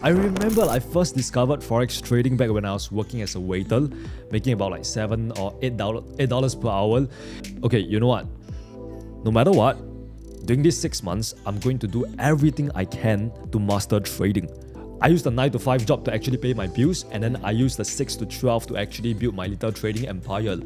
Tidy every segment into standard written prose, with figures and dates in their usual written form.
I remember I first discovered Forex trading back when I was working as a waiter, making about like $7 or $8 per hour. Okay, you know what? No matter what, during these 6 months, I'm going to do everything I can to master trading. I used the 9 to 5 job to actually pay my bills, and then I used the 6 to 12 to actually build my little trading empire.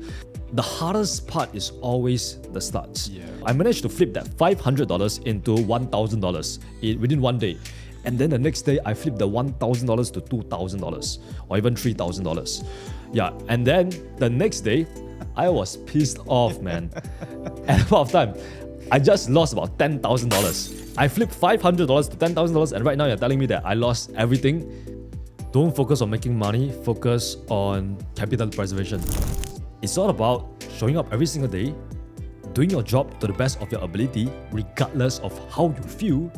The hardest part is always the starts. I managed to flip that $500 into $1,000 within one day. And then the next day, I flipped the $1,000 to $2,000 or even $3,000. Yeah, and then the next day, I was pissed off, man. At the point of time, I just lost about $10,000. I flipped $500 to $10,000, and right now you're telling me that I lost everything. Don't focus on making money, focus on capital preservation. It's all about showing up every single day, doing your job to the best of your ability, regardless of how you feel.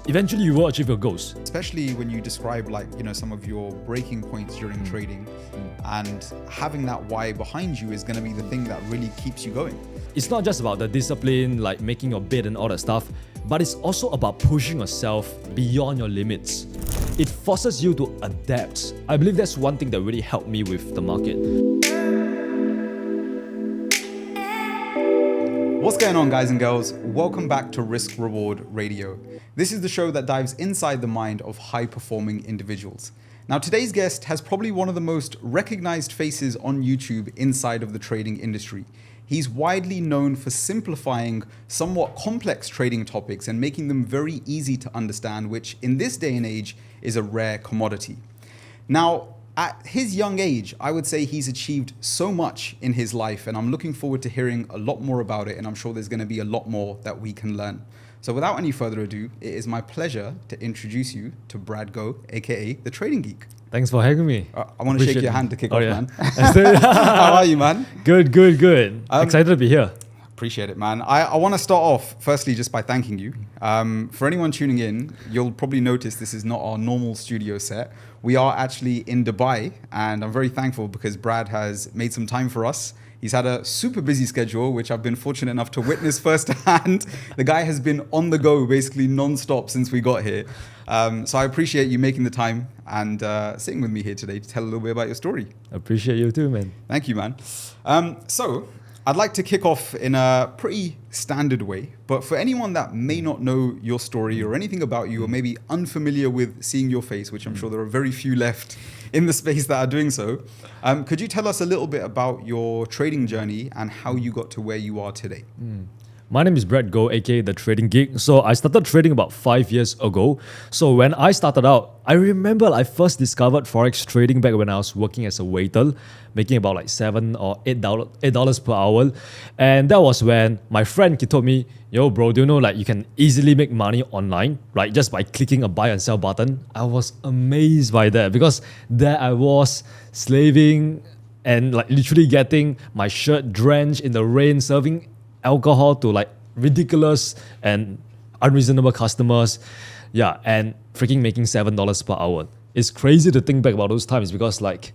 Eventually you will achieve your goals. Especially when you describe some of your breaking points during trading, and having that why behind you is going to be the thing that really keeps you going. It's not just about the discipline, like making your bed and all that stuff, but it's also about pushing yourself beyond your limits. It forces you to adapt. I believe that's one thing that really helped me with the market. What's going on, guys and girls? Welcome back to Risk Reward Radio. This is the show that dives inside the mind of high-performing individuals. Now, today's guest has probably one of the most recognized faces on YouTube inside of the trading industry. He's widely known for simplifying somewhat complex trading topics and making them very easy to understand, which in this day and age is a rare commodity. Now, at his young age, I would say he's achieved so much in his life, and I'm looking forward to hearing a lot more about it, and I'm sure there's going to be a lot more that we can learn. So without any further ado, it is my pleasure to introduce you to Brad Goh, aka the Trading Geek. Thanks for having me. I want to shake your hand to kick off, yeah. man. How are you, man? Good. Excited to be here. Appreciate it, man. I want to start off firstly just by thanking you. For anyone tuning in, you'll probably notice this is not our normal studio set. We are actually in Dubai, and I'm very thankful because Brad has made some time for us. He's had a super busy schedule, which I've been fortunate enough to witness firsthand. The guy has been on the go basically non-stop since we got here. So I appreciate you making the time and sitting with me here today to tell a little bit about your story. Appreciate you too, man. Thank you, man. So I'd like to kick off in a pretty standard way, but for anyone that may not know your story or anything about you, or maybe unfamiliar with seeing your face, which I'm sure there are very few left in the space that are doing so, could you tell us a little bit about your trading journey and how you got to where you are today? My name is Brad Goh, aka the Trading Geek. So I started trading about 5 years ago. So when I started out, I remember I first discovered Forex trading back when I was working as a waiter, making about like $7 or $8 per hour. And that was when my friend, he told me, yo bro, do you know you can easily make money online, right? Just by clicking a buy and sell button. I was amazed by that because there I was slaving and literally getting my shirt drenched in the rain, serving alcohol to ridiculous and unreasonable customers. Yeah, and freaking making $7 per hour. It's crazy to think back about those times because $7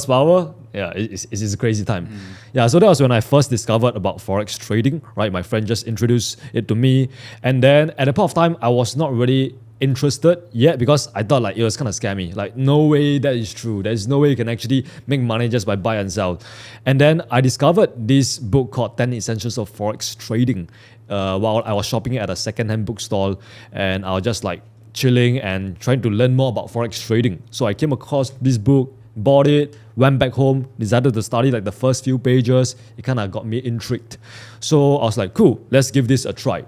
per hour, it's a crazy time. Yeah, so that was when I first discovered about Forex trading, right? My friend just introduced it to me. And then at the point of time, I was not really interested yet because I thought it was kind of scammy. No way that is true. There's no way you can actually make money just by buy and sell. And then I discovered this book called 10 Essentials of Forex Trading while I was shopping at a secondhand bookstore, and I was just chilling and trying to learn more about Forex trading. So I came across this book, bought it, went back home, decided to study the first few pages. It kind of got me intrigued. So I was like, cool, let's give this a try.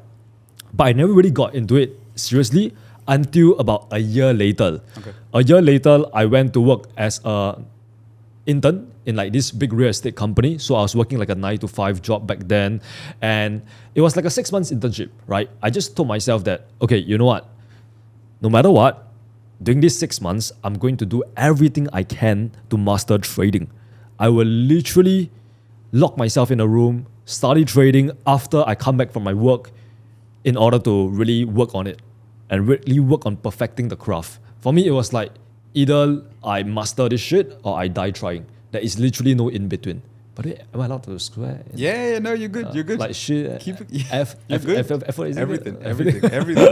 But I never really got into it seriously until about a year later. Okay. A year later, I went to work as an intern in this big real estate company. So I was working a 9 to 5 job back then. And it was a 6 months internship, right? I just told myself that, okay, you know what? No matter what, during these 6 months, I'm going to do everything I can to master trading. I will literally lock myself in a room, study trading after I come back from my work in order to really work on it and really work on perfecting the craft. For me, it was either I master this shit or I die trying. There is literally no in between. But am I allowed to swear? Yeah, no, you're good. You're good. Like shit. Keep it. You're good. Everything.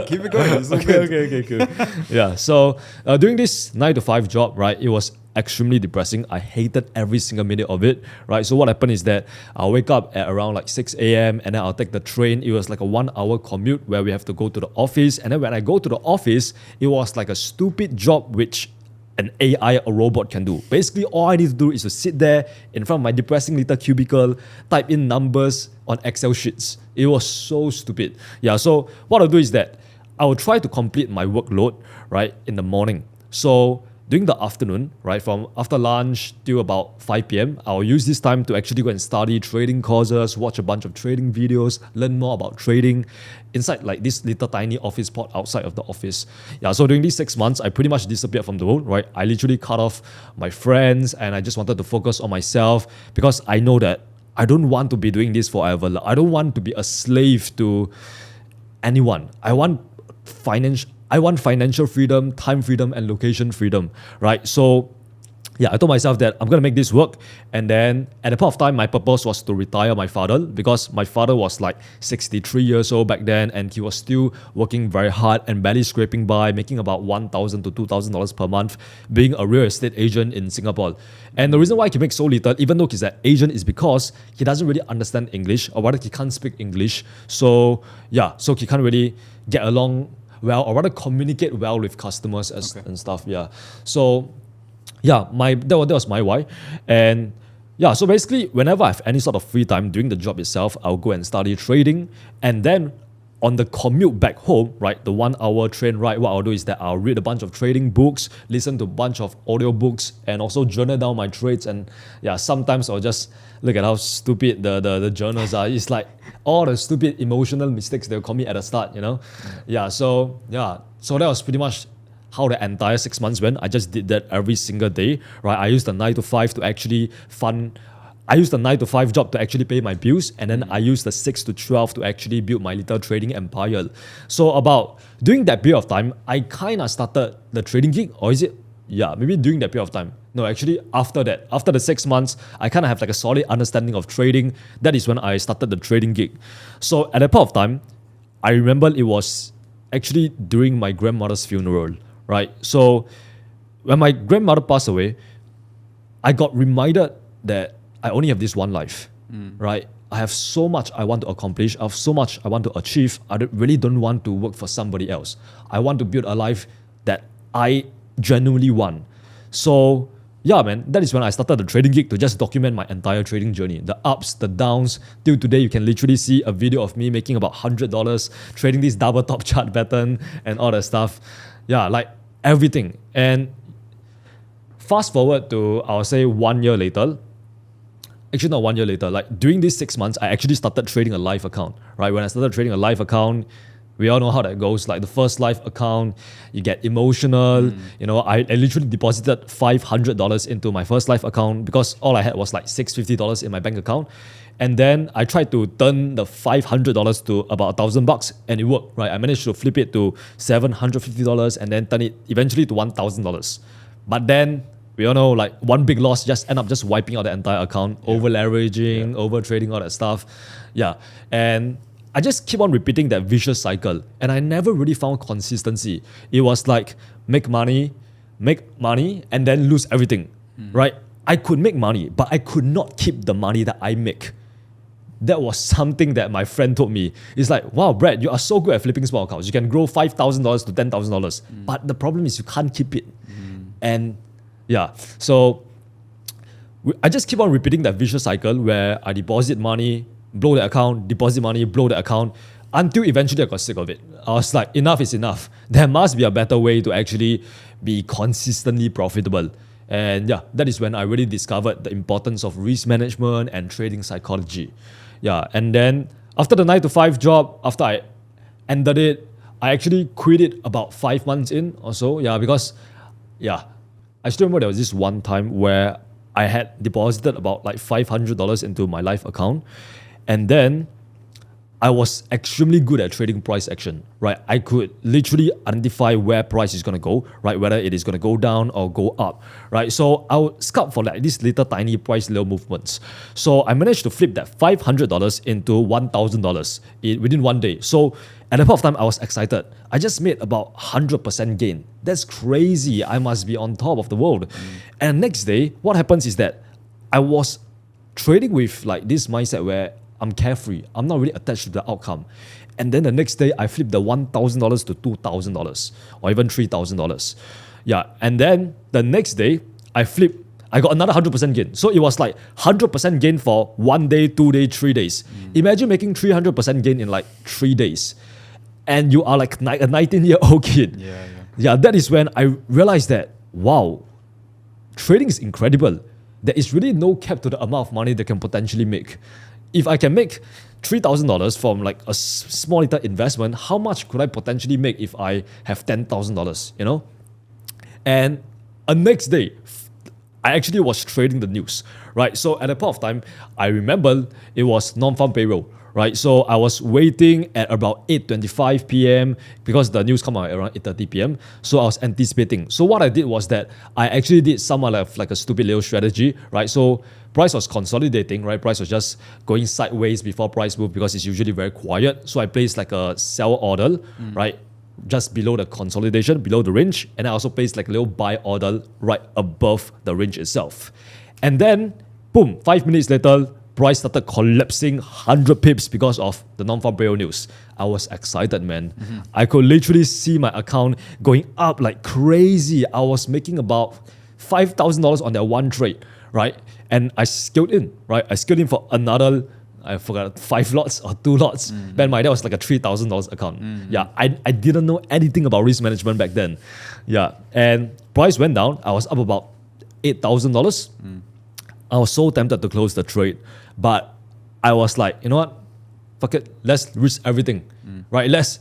Keep it going. It's all good. Okay, cool. Yeah. So doing this 9 to 5 job, right? It was extremely depressing. I hated every single minute of it, right? So what happened is that I'll wake up at around like 6 a.m. and then I'll take the train. It was like a 1 hour commute where we have to go to the office. And then when I go to the office, it was like a stupid job which an AI, a robot can do. Basically, all I need to do is to sit there in front of my depressing little cubicle, type in numbers on Excel sheets. It was so stupid. Yeah, so what I'll do is that I will try to complete my workload, right, in the morning. So during the afternoon, right, from after lunch till about 5 p.m., I'll use this time to actually go and study trading courses, watch a bunch of trading videos, learn more about trading inside like this little tiny office pod outside of the office. Yeah, so during these 6 months, I pretty much disappeared from the world, right? I literally cut off my friends and I just wanted to focus on myself because I know that I don't want to be doing this forever. I don't want to be a slave to anyone. I want financial freedom, time freedom, and location freedom, right? So yeah, I told myself that I'm going to make this work. And then at the point of time, my purpose was to retire my father because my father was like 63 years old back then and he was still working very hard and barely scraping by, making about $1,000 to $2,000 per month, being a real estate agent in Singapore. And the reason why he makes so little, even though he's an agent, is because he doesn't really understand English, or rather he can't speak English. So yeah, so he can't really get along well, or rather communicate well with customers and stuff. Yeah. So yeah, that was my why. And yeah, so basically whenever I have any sort of free time during the job itself, I'll go and study trading. And then on the commute back home, right, the 1 hour train ride, what I'll do is that I'll read a bunch of trading books, listen to a bunch of audio books, and also journal down my trades. And yeah, sometimes I'll just look at how stupid the journals are. It's like all the stupid emotional mistakes they'll commit at the start, you know? Yeah, so that was pretty much how the entire 6 months went. I just did that every single day, right? I used the 9 to 5 to actually I used the 9 to 5 job to actually pay my bills, and then I used the 6 to 12 to actually build my little trading empire. So during that period of time, I kind of started the trading gig, or is it? Yeah, maybe during that period of time. No, actually after that, after the 6 months, I kind of have like a solid understanding of trading. That is when I started the trading gig. So at that point of time, I remember it was actually during my grandmother's funeral, right? So when my grandmother passed away, I got reminded that I only have this one life, right? I have so much I want to accomplish. I have so much I want to achieve. I really don't want to work for somebody else. I want to build a life that I genuinely want. So yeah, man, that is when I started the trading gig to just document my entire trading journey. The ups, the downs. Till today, you can literally see a video of me making about $100, trading this double top chart pattern and all that stuff. Yeah, like everything. And fast forward to, I'll say 1 year later, actually not 1 year later, like during these 6 months, I actually started trading a live account, right? When I started trading a live account, we all know how that goes. Like the first live account, you get emotional. You know, I literally deposited $500 into my first live account because all I had was like $650 in my bank account. And then I tried to turn the $500 to about $1,000 and it worked, right? I managed to flip it to $750 and then turn it eventually to $1,000. But then we all know like one big loss just end up just wiping out the entire account, over leveraging, over trading, all that stuff. Yeah. And I just keep on repeating that vicious cycle and I never really found consistency. It was like make money, and then lose everything, right? I could make money, but I could not keep the money that I make. That was something that my friend told me. It's like, wow, Brad, you are so good at flipping small accounts. You can grow $5,000 to $10,000. But the problem is you can't keep it. And yeah, so I just keep on repeating that vicious cycle where I deposit money, blow the account, deposit money, blow the account, until eventually I got sick of it. I was like, enough is enough. There must be a better way to actually be consistently profitable. And yeah, that is when I really discovered the importance of risk management and trading psychology. Yeah, and then after the 9 to 5 job, after I ended it, I actually quit it about 5 months in or so. Yeah, because yeah, I still remember there was this one time where I had deposited about like $500 into my live account. And then I was extremely good at trading price action, right? I could literally identify where price is going to go, right? Whether it is going to go down or go up, right? So I would scout for like these little tiny price little movements. So I managed to flip that $500 into $1,000 within one day. So at that point of time, I was excited. I just made about 100% gain. That's crazy. I must be on top of the world. And next day, what happens is that I was trading with like this mindset where I'm carefree. I'm not really attached to the outcome. And then the next day, I flipped the $1,000 to $2,000 or even $3,000. Yeah. And then the next day, I got another 100% gain. So it was like 100% gain for 1 day, 2 days, 3 days. Imagine making 300% gain in like 3 days. And you are like a 19-year-old kid. Yeah, that is when I realized that, wow, trading is incredible. There is really no cap to the amount of money they can potentially make. If I can make $3,000 from like a small little investment, how much could I potentially make if I have $10,000, you know? And the next day, I actually was trading the news, right? So at that point of time, I remember it was non-farm payroll, right? So I was waiting at about 8:25 p.m. because the news come out around 8:30 p.m. So I was anticipating. So what I did was that I actually did somewhat of like a stupid little strategy, right? So price was consolidating, right? Price was just going sideways before price move because it's usually very quiet. So I placed like a sell order, right? Just below the consolidation, below the range. And I also placed like a little buy order right above the range itself. And then, boom, 5 minutes later, price started collapsing 100 pips because of the non-farm payroll news. I was excited, man. I could literally see my account going up like crazy. I was making about $5,000 on that one trade, right? And I scaled in, right? I scaled in for another, I forgot, 5 lots or 2 lots. Bear in mind, that was like a $3,000 account. Yeah, I didn't know anything about risk management back then. Yeah, and price went down. I was up about $8,000. I was so tempted to close the trade, but I was like, you know what? Fuck it, let's risk everything, right? Let's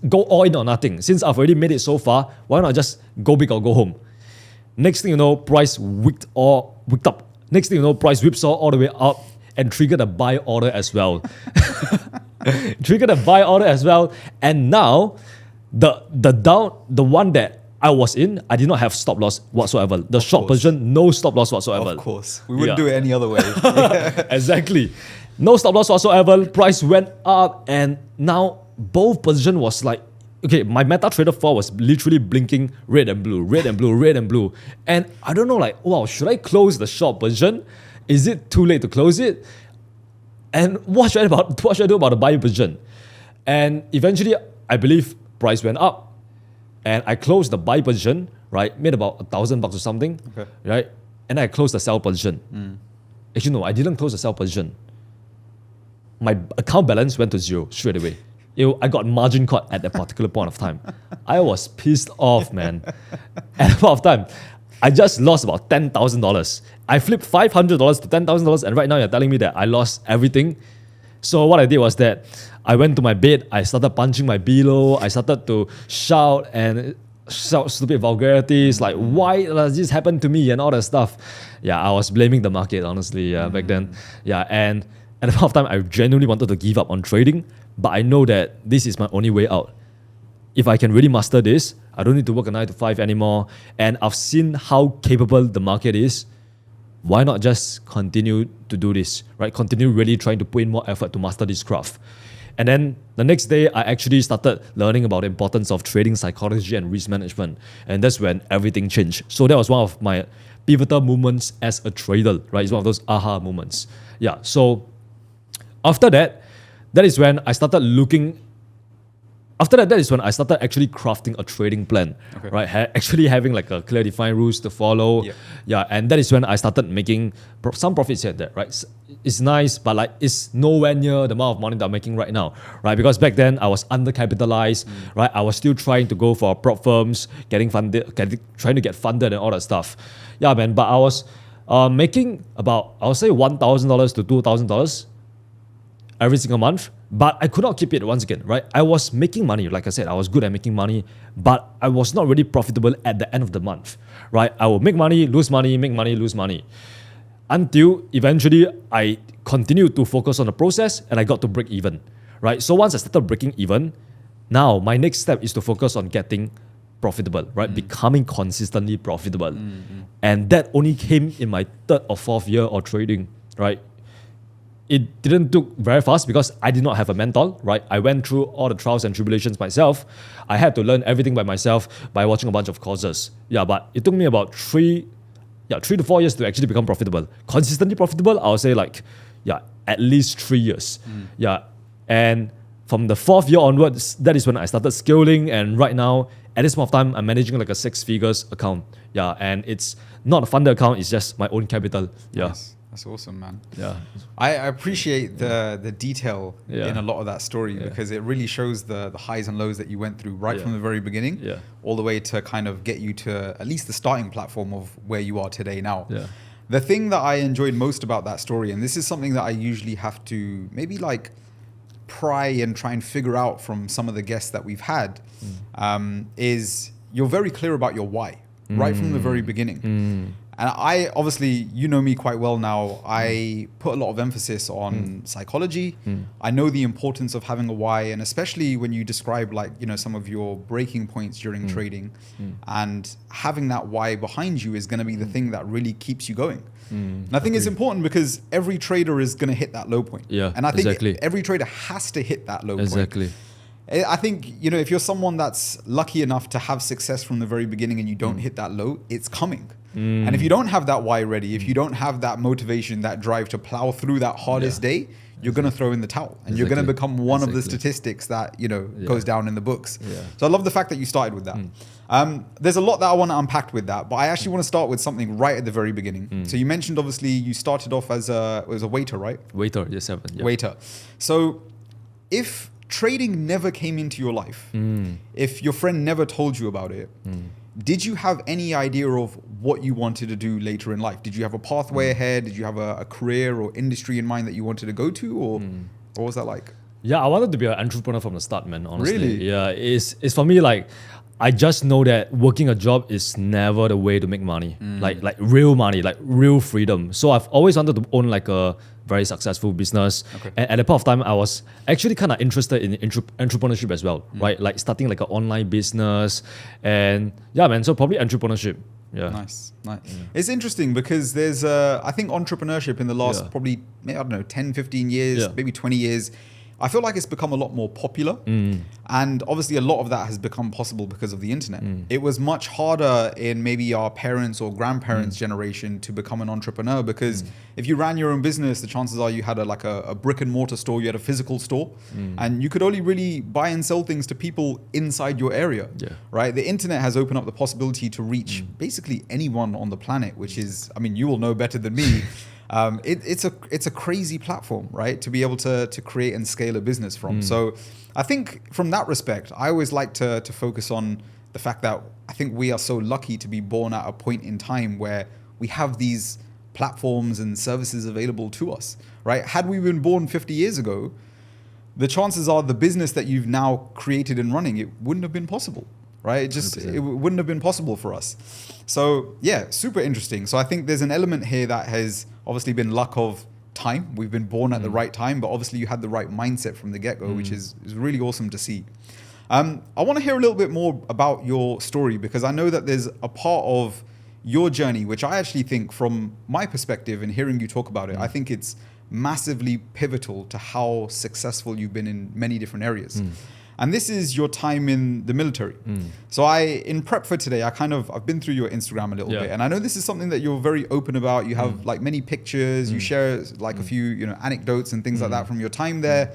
go all in or nothing. Since I've already made it so far, why not just go big or go home? Next thing you know, price whipped up. Next thing you know, price whipsaw all the way up and triggered a buy order as well. And now the one that I was in, I did not have stop loss whatsoever. The short position, no stop loss whatsoever. Of course. We wouldn't do it any other way. Exactly. No stop loss whatsoever. Price went up and now both position was like, okay, my MetaTrader 4 was literally blinking red and blue, red and blue, red and blue. And I don't know, like, wow, should I close the short position? Is it too late to close it? And what should I do about the buy position? And eventually, I believe price went up. And I closed the buy position, right? Made about $1,000 or something, right? And I closed the sell position. Actually, no, I didn't close the sell position. My account balance went to 0 straight away. I got margin caught at that particular point of time. I was pissed off, man. At that point of time, I just lost about $10,000. I flipped $500 to $10,000, and right now you're telling me that I lost everything. So what I did was that I went to my bed, I started punching my pillow, I started to shout stupid vulgarities like, why does this happen to me and all that stuff. Yeah, I was blaming the market, honestly, back then. Yeah, and at the point of time, I genuinely wanted to give up on trading, but I know that this is my only way out. If I can really master this, I don't need to work a 9 to 5 anymore. And I've seen how capable the market is. Why not just continue to do this, right? Continue really trying to put in more effort to master this craft. And then the next day, I actually started learning about the importance of trading psychology and risk management. And that's when everything changed. So that was one of my pivotal moments as a trader, right? It's one of those aha moments. Yeah, so after that, that is when I started actually crafting a trading plan, right? Actually having like a clear defined rules to follow. Yeah, and that is when I started making some profits here and there, right? It's nice, but like it's nowhere near the amount of money that I'm making right now, right? Because back then I was undercapitalized, right? I was still trying to go for prop firms, getting funded, trying to get funded and all that stuff. Yeah, man, but I was making about, I would say $1,000 to $2,000 every single month, but I could not keep it once again, right? I was making money, like I said, I was good at making money, but I was not really profitable at the end of the month, right? I would make money, lose money, make money, lose money. Until eventually I continued to focus on the process and I got to break even, right? So once I started breaking even, now my next step is to focus on getting profitable, right? Becoming consistently profitable. And that only came in my 3rd or 4th year of trading, right? It didn't took very fast because I did not have a mentor, right? I went through all the trials and tribulations myself. I had to learn everything by myself by watching a bunch of courses. Yeah, but it took me about 3 to 4 years to actually become profitable. Consistently profitable, I would say at least 3 years. Yeah, and from the 4th year onwards, that is when I started scaling. And right now, at this point of time, I'm managing like a 6 figures account. Yeah, and it's not a funded account, it's just my own capital. Yeah. Nice. That's awesome, man. Yeah. I appreciate the detail in a lot of that story because it really shows the highs and lows that you went through right from the very beginning all the way to kind of get you to at least the starting platform of where you are today now. Yeah. The thing that I enjoyed most about that story, and this is something that I usually have to maybe like pry and try and figure out from some of the guests that we've had, is you're very clear about your why right from the very beginning. And I, obviously, you know me quite well now. I put a lot of emphasis on psychology. I know the importance of having a why, and especially when you describe some of your breaking points during trading, and having that why behind you is going to be the thing that really keeps you going. And I think it's important because every trader is going to hit that low point. Yeah, and I think every trader has to hit that low point. Exactly. I think, if you're someone that's lucky enough to have success from the very beginning and you don't hit that low, it's coming. And if you don't have that why ready, if you don't have that motivation, that drive to plow through that hardest day, you're going to throw in the towel and you're going to become one of the statistics that, goes down in the books. So I love the fact that you started with that. There's a lot that I want to unpack with that, but I actually want to start with something right at the very beginning. So you mentioned, obviously, you started off as a waiter, right? Waiter, yes, Waiter. So if trading never came into your life, if your friend never told you about it, did you have any idea of what you wanted to do later in life? Did you have a pathway ahead? Did you have a career or industry in mind that you wanted to go to, or what was that like? Yeah, I wanted to be an entrepreneur from the start, man, honestly. Really? Yeah, it's for me, I just know that working a job is never the way to make money, like real money, like real freedom. So I've always wanted to own a very successful business. And at the point of time, I was actually kind of interested in entrepreneurship as well, right? Like starting an online business, and so probably entrepreneurship. Yeah. Nice. It's interesting because there's, I think entrepreneurship in the last probably, 10, 15 years, maybe 20 years, I feel like it's become a lot more popular. And obviously a lot of that has become possible because of the internet. It was much harder in maybe our parents' or grandparents' generation to become an entrepreneur because if you ran your own business, the chances are you had a brick and mortar store, you had a physical store, and you could only really buy and sell things to people inside your area, right? The internet has opened up the possibility to reach basically anyone on the planet, which is, you will know better than me. It's a crazy platform, right? To be able to create and scale a business from. So I think from that respect, I always like to focus on the fact that I think we are so lucky to be born at a point in time where we have these platforms and services available to us, right? Had we been born 50 years ago, the chances are the business that you've now created and running, it wouldn't have been possible. Right? It wouldn't have been possible for us. So yeah, super interesting. So I think there's an element here that has obviously been luck of time. We've been born at the right time, but obviously you had the right mindset from the get-go, which is really awesome to see. I want to hear a little bit more about your story because I know that there's a part of your journey, which I actually think from my perspective and hearing you talk about it, I think it's massively pivotal to how successful you've been in many different areas. And this is your time in the military. So in prep for today, I've been through your Instagram a little bit. And I know this is something that you're very open about. You have many pictures, you share a few, anecdotes and things like that from your time there.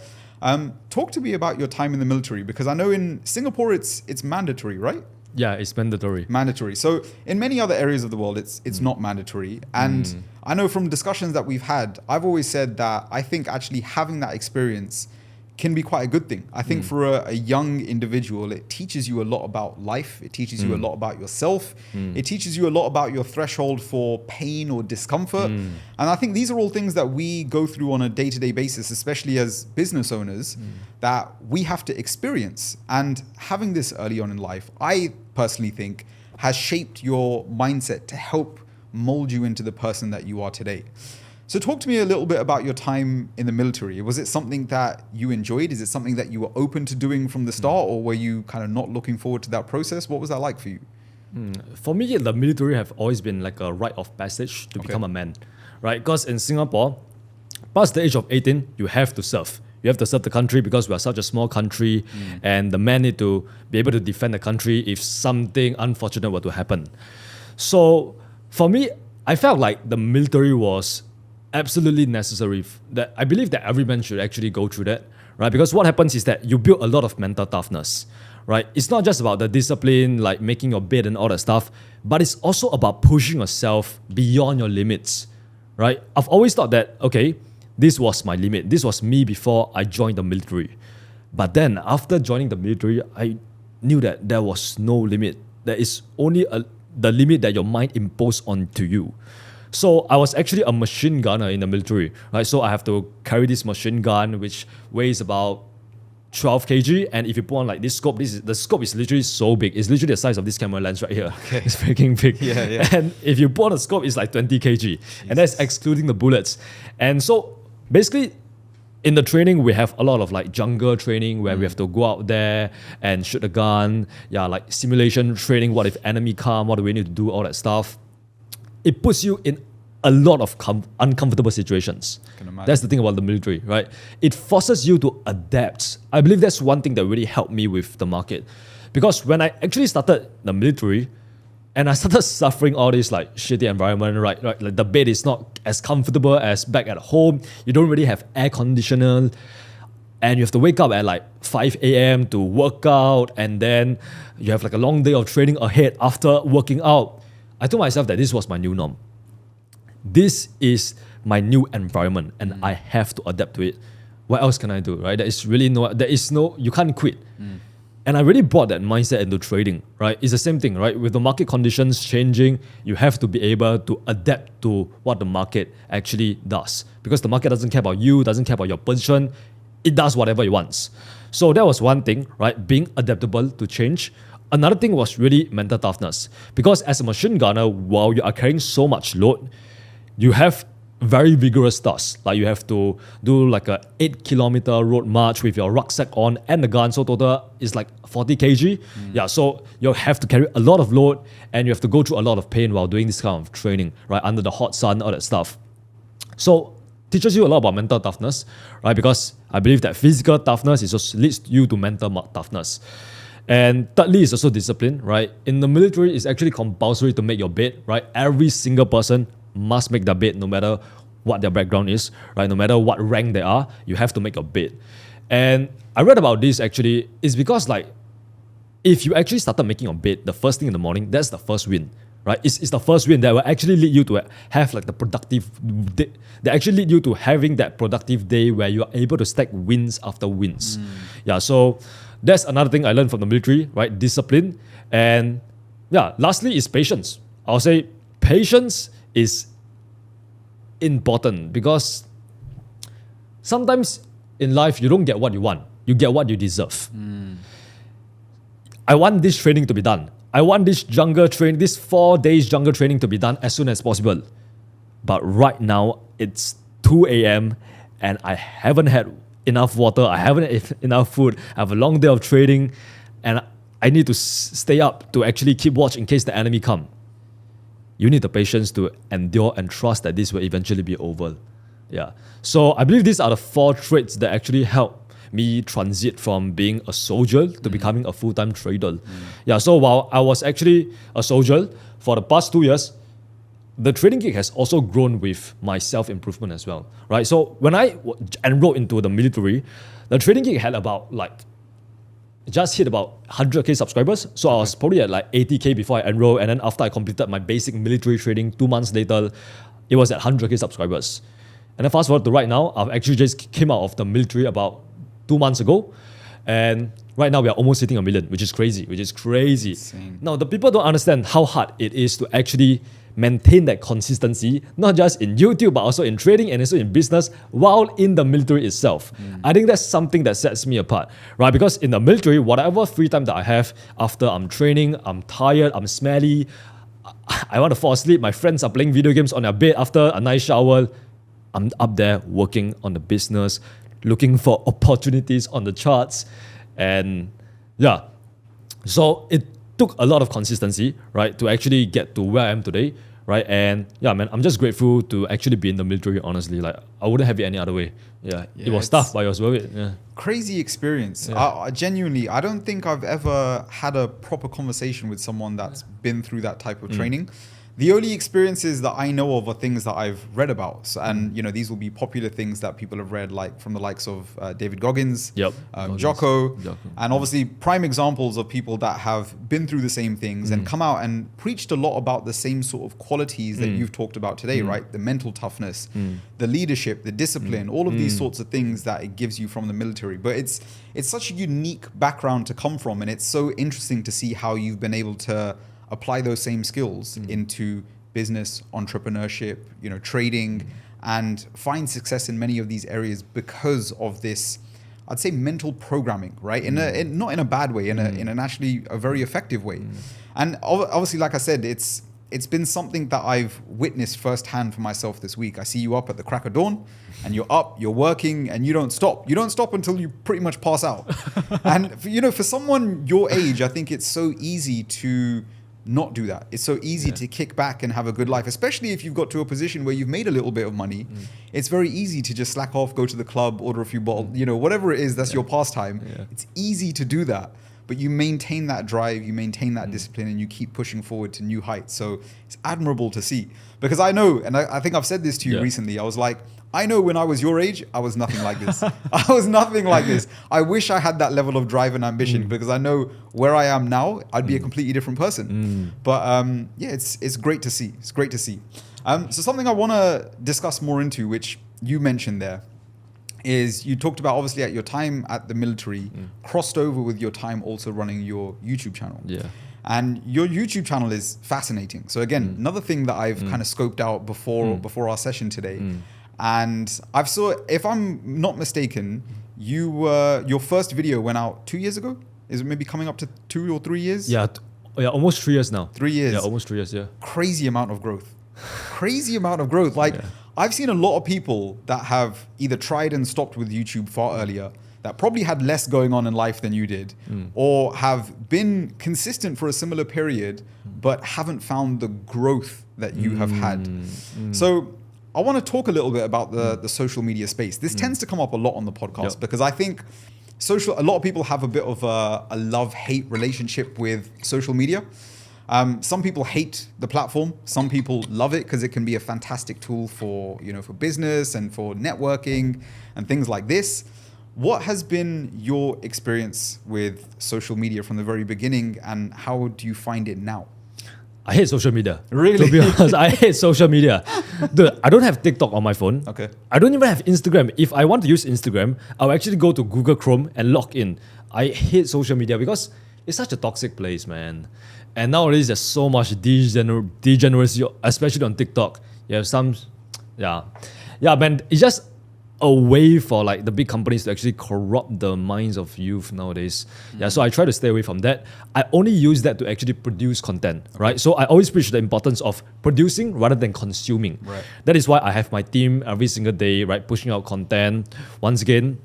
Talk to me about your time in the military, because I know in Singapore, it's mandatory, right? Yeah, it's mandatory. Mandatory. So in many other areas of the world, it's not mandatory. And I know from discussions that we've had, I've always said that I think actually having that experience can be quite a good thing. I think for a young individual, it teaches you a lot about life. It teaches you a lot about yourself. It teaches you a lot about your threshold for pain or discomfort. And I think these are all things that we go through on a day-to-day basis, especially as business owners, that we have to experience. And having this early on in life, I personally think has shaped your mindset to help mold you into the person that you are today. So talk to me a little bit about your time in the military. Was it something that you enjoyed? Is it something that you were open to doing from the start, or were you kind of not looking forward to that process? What was that like for you? For me, the military have always been like a rite of passage to become a man, right? Because in Singapore, past the age of 18, you have to serve. You have to serve the country because we are such a small country, and the men need to be able to defend the country if something unfortunate were to happen. So for me, I felt like the military was absolutely necessary. That I believe that every man should actually go through that, right? Because what happens is that you build a lot of mental toughness, right? It's not just about the discipline, like making your bed and all that stuff, but it's also about pushing yourself beyond your limits, right? I've always thought that, okay, this was my limit. This was me before I joined the military. But then after joining the military, I knew that there was no limit. There is only the limit that your mind imposed onto you. So I was actually a machine gunner in the military, right? So I have to carry this machine gun, which weighs about 12 kg. And if you put on like this scope, the scope is literally so big. It's literally the size of this camera lens right here. Okay. It's freaking big. Yeah. And if you put on a scope, it's like 20 kg. Jesus. And that's excluding the bullets. And so basically, in the training, we have a lot of like jungle training where we have to go out there and shoot a gun. Yeah, like simulation training. What if enemy come? What do we need to do? All that stuff. It puts you in a lot of uncomfortable situations. That's the thing about the military, right? It forces you to adapt. I believe that's one thing that really helped me with the market. Because when I actually started the military, and I started suffering all this like shitty environment, right? Like the bed is not as comfortable as back at home. You don't really have air conditioner. And you have to wake up at like 5 a.m. to work out. And then you have like a long day of training ahead after working out. I told myself that this was my new norm. This is my new environment and I have to adapt to it. What else can I do, right? You can't quit. And I really brought that mindset into trading, right? It's the same thing, right? With the market conditions changing, you have to be able to adapt to what the market actually does. Because the market doesn't care about you, doesn't care about your position. It does whatever it wants. So that was one thing, right? Being adaptable to change. Another thing was really mental toughness. Because as a machine gunner, while you are carrying so much load, you have very vigorous tasks. Like you have to do like a 8-kilometer road march with your rucksack on and the gun. So total is like 40 kg. Yeah, so you have to carry a lot of load and you have to go through a lot of pain while doing this kind of training, right? Under the hot sun, all that stuff. So teaches you a lot about mental toughness, right? Because I believe that physical toughness leads you to mental toughness. And thirdly is also discipline, right? In the military, it's actually compulsory to make your bed, right? Every single person must make their bed no matter what their background is, right? No matter what rank they are, you have to make your bed. And I read about this actually, is because like, if you actually started making your bed the first thing in the morning, that's the first win, right? It's the first win that will actually lead you to have like the productive day. They actually lead you to having that productive day where you are able to stack wins after wins. Yeah, so that's another thing I learned from the military, right? Discipline. And yeah, lastly is patience. I'll say patience is important because sometimes in life you don't get what you want. You get what you deserve. I want this training to be done. I want this 4 days jungle training to be done as soon as possible. But right now it's 2 a.m. and I haven't had enough water. I haven't had enough food. I have a long day of trading and I need to stay up to actually keep watch in case the enemy come. You need the patience to endure and trust that this will eventually be over. Yeah. So I believe these are the 4 traits that actually help me transit from being a soldier to becoming a full-time trader. Yeah. So while I was actually a soldier for the past 2 years, the trading gig has also grown with my self-improvement as well, right? So when I enrolled into the military, the trading gig had about like just hit about 100k subscribers. So I was probably at like 80k before I enrolled. And then after I completed my basic military training, 2 months later, it was at 100k subscribers. And then fast forward to right now, I've actually just came out of the military about 2 months ago. And right now we are almost hitting 1 million, which is crazy. Insane. Now, the people don't understand how hard it is to actually maintain that consistency, not just in YouTube, but also in trading and also in business while in the military itself. I think that's something that sets me apart, right? Because in the military, whatever free time that I have after I'm training, I'm tired, I'm smelly, I want to fall asleep, my friends are playing video games on their bed after a nice shower, I'm up there working on the business, looking for opportunities on the charts. And yeah, so it took a lot of consistency, right, to actually get to where I am today, right? And yeah, man, I'm just grateful to actually be in the military, honestly. Like, I wouldn't have it any other way. Yeah, it was tough, but it was worth it. Yeah. Crazy experience. Yeah. I genuinely, I don't think I've ever had a proper conversation with someone that's been through that type of training. The only experiences that I know of are things that I've read about. So, and, these will be popular things that people have read, like from the likes of David Goggins, Jocko, and obviously prime examples of people that have been through the same things and come out and preached a lot about the same sort of qualities that you've talked about today, right? The mental toughness, the leadership, the discipline, all of these sorts of things that it gives you from the military. But it's such a unique background to come from, and it's so interesting to see how you've been able to apply those same skills into business, entrepreneurship, trading, and find success in many of these areas because of this, I'd say, mental programming, right? Not in a bad way, in an actually a very effective way. And obviously, like I said, it's been something that I've witnessed firsthand for myself this week. I see you up at the crack of dawn, and you're up, you're working, and you don't stop. You don't stop until you pretty much pass out. And for someone your age, I think it's so easy to not do that. It's so easy to kick back and have a good life, especially if you've got to a position where you've made a little bit of money. It's very easy to just slack off, go to the club, order a few bottles, whatever it is, that's your pastime. It's easy to do that, but you maintain that drive, you maintain that discipline, and you keep pushing forward to new heights. So it's admirable to see, because I know, and I think I've said this to you recently, I was like, I know when I was your age, I was nothing like this. I was nothing like this. I wish I had that level of drive and ambition, because I know where I am now, I'd be a completely different person. But it's great to see. It's great to see. So something I want to discuss more into, which you mentioned there, is you talked about, obviously, at your time at the military, crossed over with your time also running your YouTube channel. Yeah. And your YouTube channel is fascinating. So again, another thing that I've kind of scoped out before our session today. And I've saw, if I'm not mistaken, your first video went out 2 years ago. Is it maybe coming up to 2 or 3 years? Yeah, almost 3 years now. 3 years. Yeah, almost 3 years. Yeah. Crazy amount of growth. Crazy amount of growth. Like, I've seen a lot of people that have either tried and stopped with YouTube far earlier, that probably had less going on in life than you did, or have been consistent for a similar period, but haven't found the growth that you have had. So I want to talk a little bit about the social media space. This tends to come up a lot on the podcast, because I think a lot of people have a bit of a love-hate relationship with social media. Some people hate the platform. Some people love it because it can be a fantastic tool for business and for networking and things like this. What has been your experience with social media from the very beginning, and how do you find it now? I hate social media. Really? To be honest, I hate social media. Dude, I don't have TikTok on my phone. Okay. I don't even have Instagram. If I want to use Instagram, I'll actually go to Google Chrome and log in. I hate social media because it's such a toxic place, man. And nowadays, there's so much degeneracy, especially on TikTok. You have some, yeah, man, it's just a way for like the big companies to actually corrupt the minds of youth nowadays. Yeah, so I try to stay away from that. I only use that to actually produce content, right? So I always preach the importance of producing rather than consuming. Right. That is why I have my team every single day, right, pushing out content. Once again,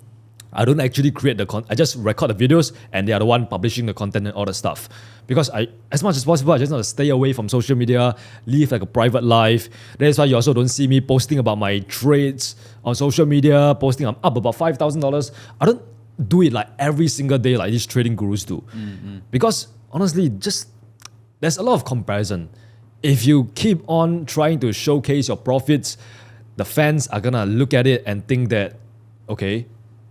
I don't actually create the content. I just record the videos, and they are the one publishing the content and all that stuff. Because as much as possible, I just want to stay away from social media, live like a private life. That is why you also don't see me posting about my trades on social media, posting I'm up about $5,000. I don't do it like every single day like these trading gurus do. Because honestly, just there's a lot of comparison. If you keep on trying to showcase your profits, the fans are gonna look at it and think that, okay,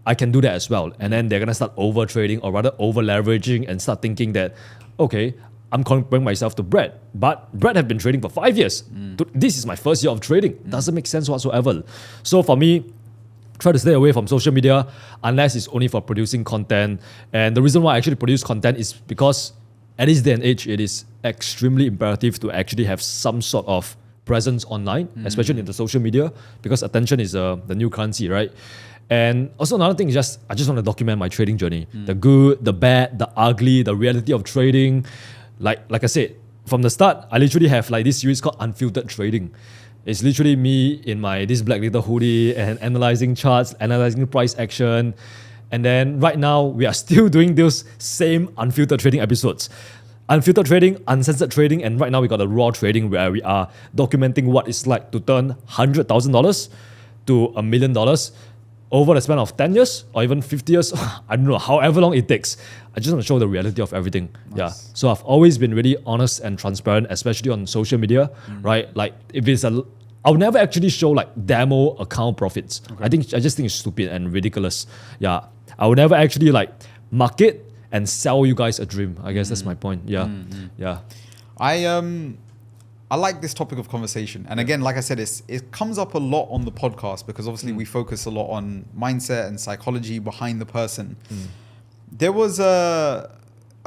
I can do that as well. And then they're going to start over trading, or rather over leveraging, and start thinking that, okay, I'm comparing myself to Brad. But Brad have been trading for 5 years. This is my first year of trading. Doesn't make sense whatsoever. So for me, try to stay away from social media unless it's only for producing content. And the reason why I actually produce content is because at this day and age, it is extremely imperative to actually have some sort of presence online, especially in the social media, because attention is the new currency, right? And also another thing is I just want to document my trading journey. The good, the bad, the ugly, the reality of trading. Like I said, from the start, I literally have like this series called Unfiltered Trading. It's literally me in my this black little hoodie and analyzing charts, analyzing price action. And then right now, we are still doing those same unfiltered trading episodes. Unfiltered trading, uncensored trading, and right now we got a raw trading where we are documenting what it's like to turn $100,000 to $1 million over the span of 10 years or even 50 years. I don't know, however long it takes. I just want to show the reality of everything. Nice. Yeah. So I've always been really honest and transparent, especially on social media, right? Like if it's I'll never actually show like demo account profits. Okay. I just think it's stupid and ridiculous. Yeah. I would never actually like market and sell you guys a dream. I guess that's my point. Yeah. Yeah. I like this topic of conversation. And again, like I said, it comes up a lot on the podcast because obviously we focus a lot on mindset and psychology behind the person. There was a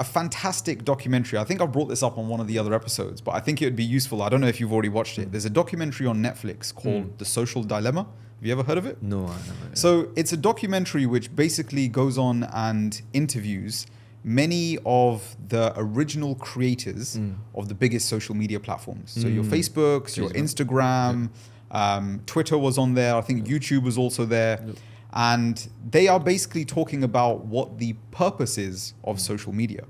fantastic documentary. I think I brought this up on one of the other episodes, but I think it would be useful. I don't know if you've already watched it. There's a documentary on Netflix called The Social Dilemma. Have you ever heard of it? No, I never. So it's a documentary which basically goes on and interviews many of the original creators of the biggest social media platforms. So your Facebooks, your Instagram, Twitter was on there. I think YouTube was also there. And they are basically talking about what the purpose is of social media.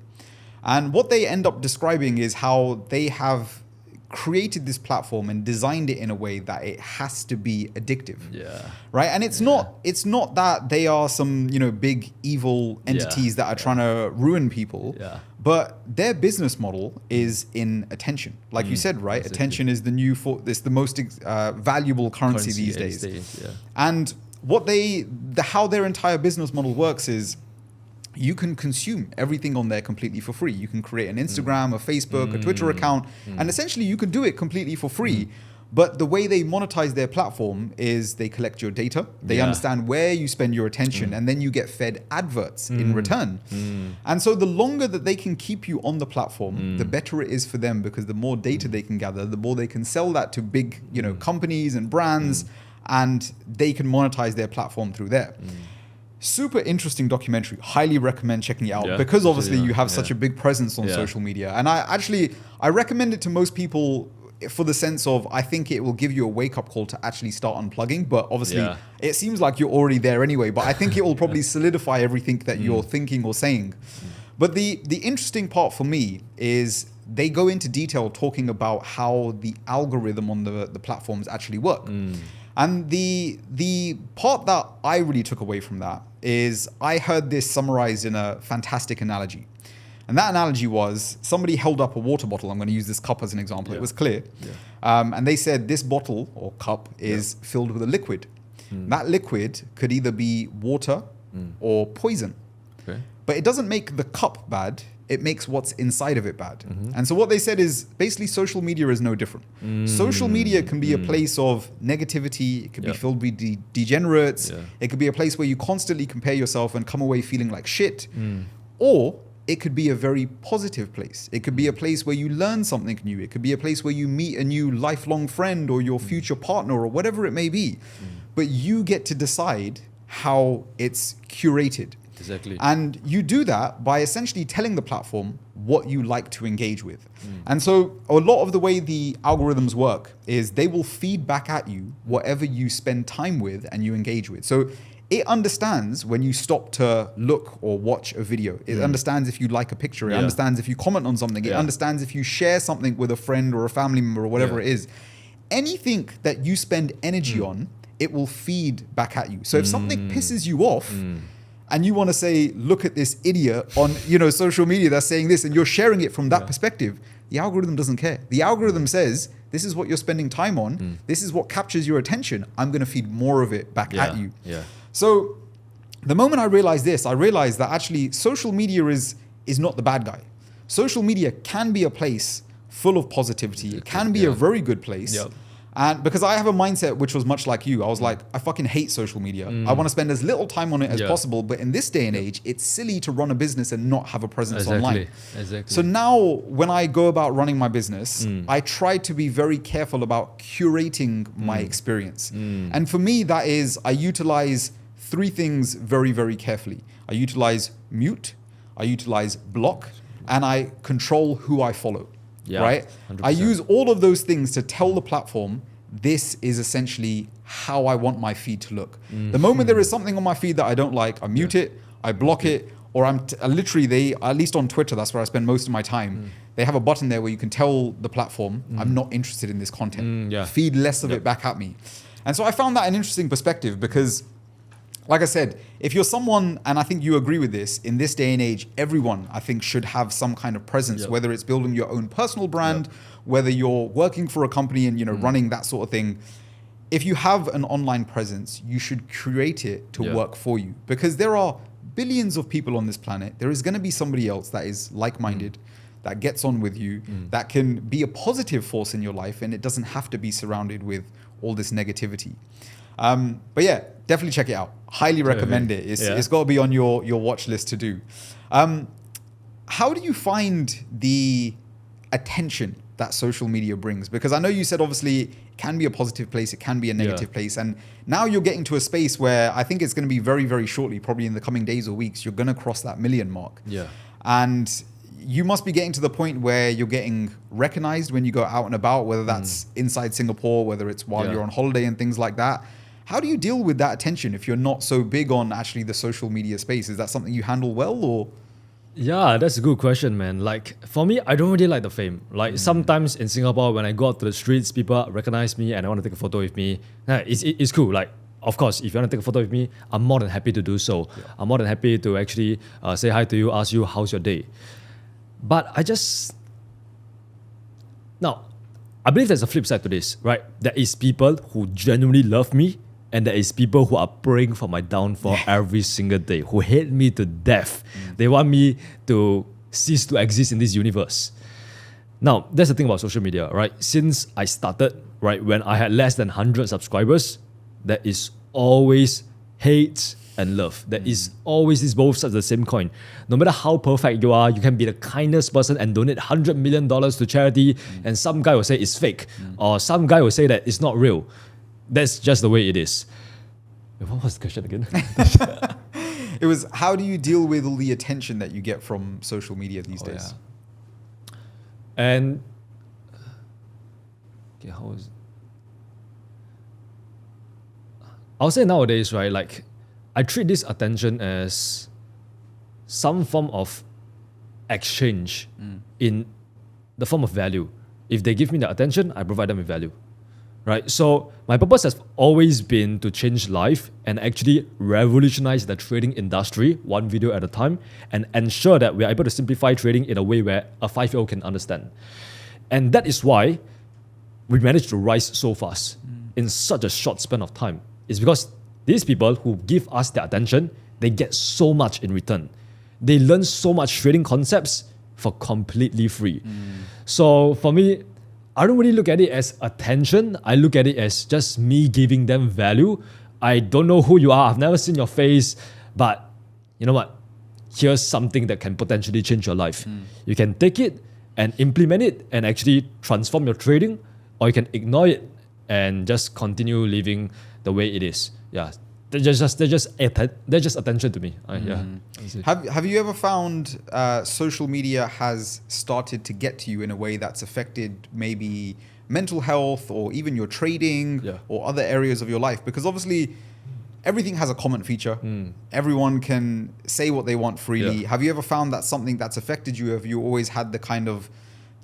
And what they end up describing is how they have created this platform and designed it in a way that it has to be addictive. Yeah. Right. And it's not that they are some, big evil entities that are trying to ruin people. Yeah. But their business model is in attention. Like you said, right? Exactly. Attention is it's the most valuable currency these days. Yeah. And how their entire business model works is you can consume everything on there completely for free. You can create an Instagram, a Facebook, a Twitter account, and essentially you can do it completely for free. But the way they monetize their platform is they collect your data, they understand where you spend your attention, and then you get fed adverts in return. And so the longer that they can keep you on the platform, the better it is for them, because the more data they can gather, the more they can sell that to big, companies and brands, and they can monetize their platform through there. Super interesting documentary. Highly recommend checking it out because obviously you have such a big presence on social media. And I recommend it to most people for the sense of, I think it will give you a wake up call to actually start unplugging. But obviously it seems like you're already there anyway, but I think it will probably solidify everything that you're thinking or saying. But the interesting part for me is they go into detail talking about how the algorithm on the platforms actually work. And the part that I really took away from that is I heard this summarized in a fantastic analogy. And that analogy was somebody held up a water bottle. I'm going to use this cup as an example. It was clear. And they said this bottle or cup is filled with a liquid. That liquid could either be water or poison. Okay. But it doesn't make the cup bad. It makes what's inside of it bad. And so what they said is basically social media is no different. Social media can be a place of negativity. It could be filled with degenerates. It could be a place where you constantly compare yourself and come away feeling like shit. Or it could be a very positive place. It could be a place where you learn something new. It could be a place where you meet a new lifelong friend or your future partner or whatever it may be. But you get to decide how it's curated. Exactly. And you do that by essentially telling the platform what you like to engage with. And so a lot of the way the algorithms work is they will feed back at you whatever you spend time with and you engage with. So it understands when you stop to look or watch a video. It understands if you like a picture. It understands if you comment on something. It understands if you share something with a friend or a family member or whatever it is. Anything that you spend energy on, it will feed back at you. So if something pisses you off, and you want to say, look at this idiot on social media that's saying this, and you're sharing it from that perspective, the algorithm doesn't care. The algorithm says, this is what you're spending time on. This is what captures your attention. I'm going to feed more of it back at you. So the moment I realized this, I realized that actually social media is not the bad guy. Social media can be a place full of positivity. It can be a very good place. And because I have a mindset which was much like you, I was like, I fucking hate social media. I want to spend as little time on it as possible. But in this day and age, it's silly to run a business and not have a presence online. So now when I go about running my business, I try to be very careful about curating my experience. And for me, that is, I utilize three things very, very carefully. I utilize mute, I utilize block, and I control who I follow. Right? 100%. I use all of those things to tell the platform, this is essentially how I want my feed to look. The moment there is something on my feed that I don't like, I mute it, I block it, or literally, at least on Twitter, that's where I spend most of my time. They have a button there where you can tell the platform, I'm not interested in this content. Feed less of it back at me. And so I found that an interesting perspective because, like I said, if you're someone, and I think you agree with this, in this day and age, everyone, I think, should have some kind of presence, whether it's building your own personal brand, whether you're working for a company and, running that sort of thing. If you have an online presence, you should create it to work for you, because there are billions of people on this planet. There is going to be somebody else that is like-minded, that gets on with you, that can be a positive force in your life, and it doesn't have to be surrounded with all this negativity. But yeah, definitely check it out. Highly recommend it. It's got to be on your watch list to do. How do you find the attention that social media brings? Because I know you said obviously it can be a positive place, it can be a negative place. And now you're getting to a space where I think it's going to be very, very shortly, probably in the coming days or weeks, you're going to cross that 1 million mark. And you must be getting to the point where you're getting recognized when you go out and about, whether that's inside Singapore, whether it's while you're on holiday and things like that. How do you deal with that attention if you're not so big on actually the social media space? Is that something you handle well, or? Yeah, that's a good question, man. Like, for me, I don't really like the fame. Like, sometimes in Singapore, when I go out to the streets, people recognize me and they want to take a photo with me. It's cool. Like, of course, if you want to take a photo with me, I'm more than happy to do so. I'm more than happy to actually say hi to you, ask you, how's your day? But now, I believe there's a flip side to this, right? There is people who genuinely love me, and there is people who are praying for my downfall every single day, who hate me to death. They want me to cease to exist in this universe. Now, that's the thing about social media, right? Since I started, right, when I had less than 100 subscribers, there is always hate and love. There is always these both sides of the same coin. No matter how perfect you are, you can be the kindest person and donate $100 million to charity, and some guy will say it's fake, or some guy will say that it's not real. That's just the way it is. What was the question again? It was, how do you deal with all the attention that you get from social media these days? And okay, how is it? I'll say nowadays, right, like, I treat this attention as some form of exchange in the form of value. If they give me the attention, I provide them with value. Right? So my purpose has always been to change life and actually revolutionize the trading industry, one video at a time, and ensure that we're able to simplify trading in a way where a 5-year-old can understand. And that is why we managed to rise so fast in such a short span of time. It's because these people who give us their attention, they get so much in return. They learn so much trading concepts for completely free. So for me, I don't really look at it as attention. I look at it as just me giving them value. I don't know who you are. I've never seen your face. But you know what? Here's something that can potentially change your life. You can take it and implement it and actually transform your trading, or you can ignore it and just continue living the way it is. Yeah, they're just attention to me. Have you ever found social media has started to get to you in a way that's affected maybe mental health or even your trading or other areas of your life? Because obviously everything has a comment feature. Everyone can say what they want freely. Have you ever found that something that's affected you? Have you always had the kind of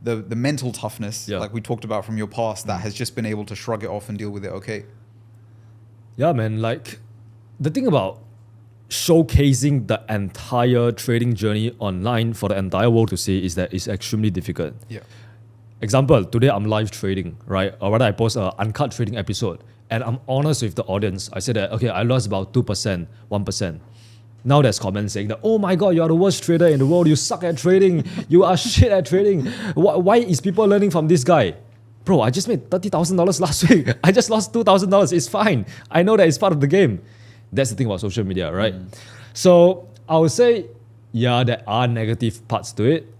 the mental toughness, like we talked about from your past, that has just been able to shrug it off and deal with it okay? Yeah, man. Like, the thing about showcasing the entire trading journey online for the entire world to see is that it's extremely difficult. Example, today I'm live trading, right? Or rather, I post an uncut trading episode, and I'm honest with the audience. I said that, okay, I lost about 2%, 1%. Now there's comments saying that, oh my God, you are the worst trader in the world. You suck at trading. You are shit at trading. Why is people learning from this guy? Bro, I just made $30,000 last week. I just lost $2,000. It's fine. I know that it's part of the game. That's the thing about social media, right? So I would say, yeah, there are negative parts to it,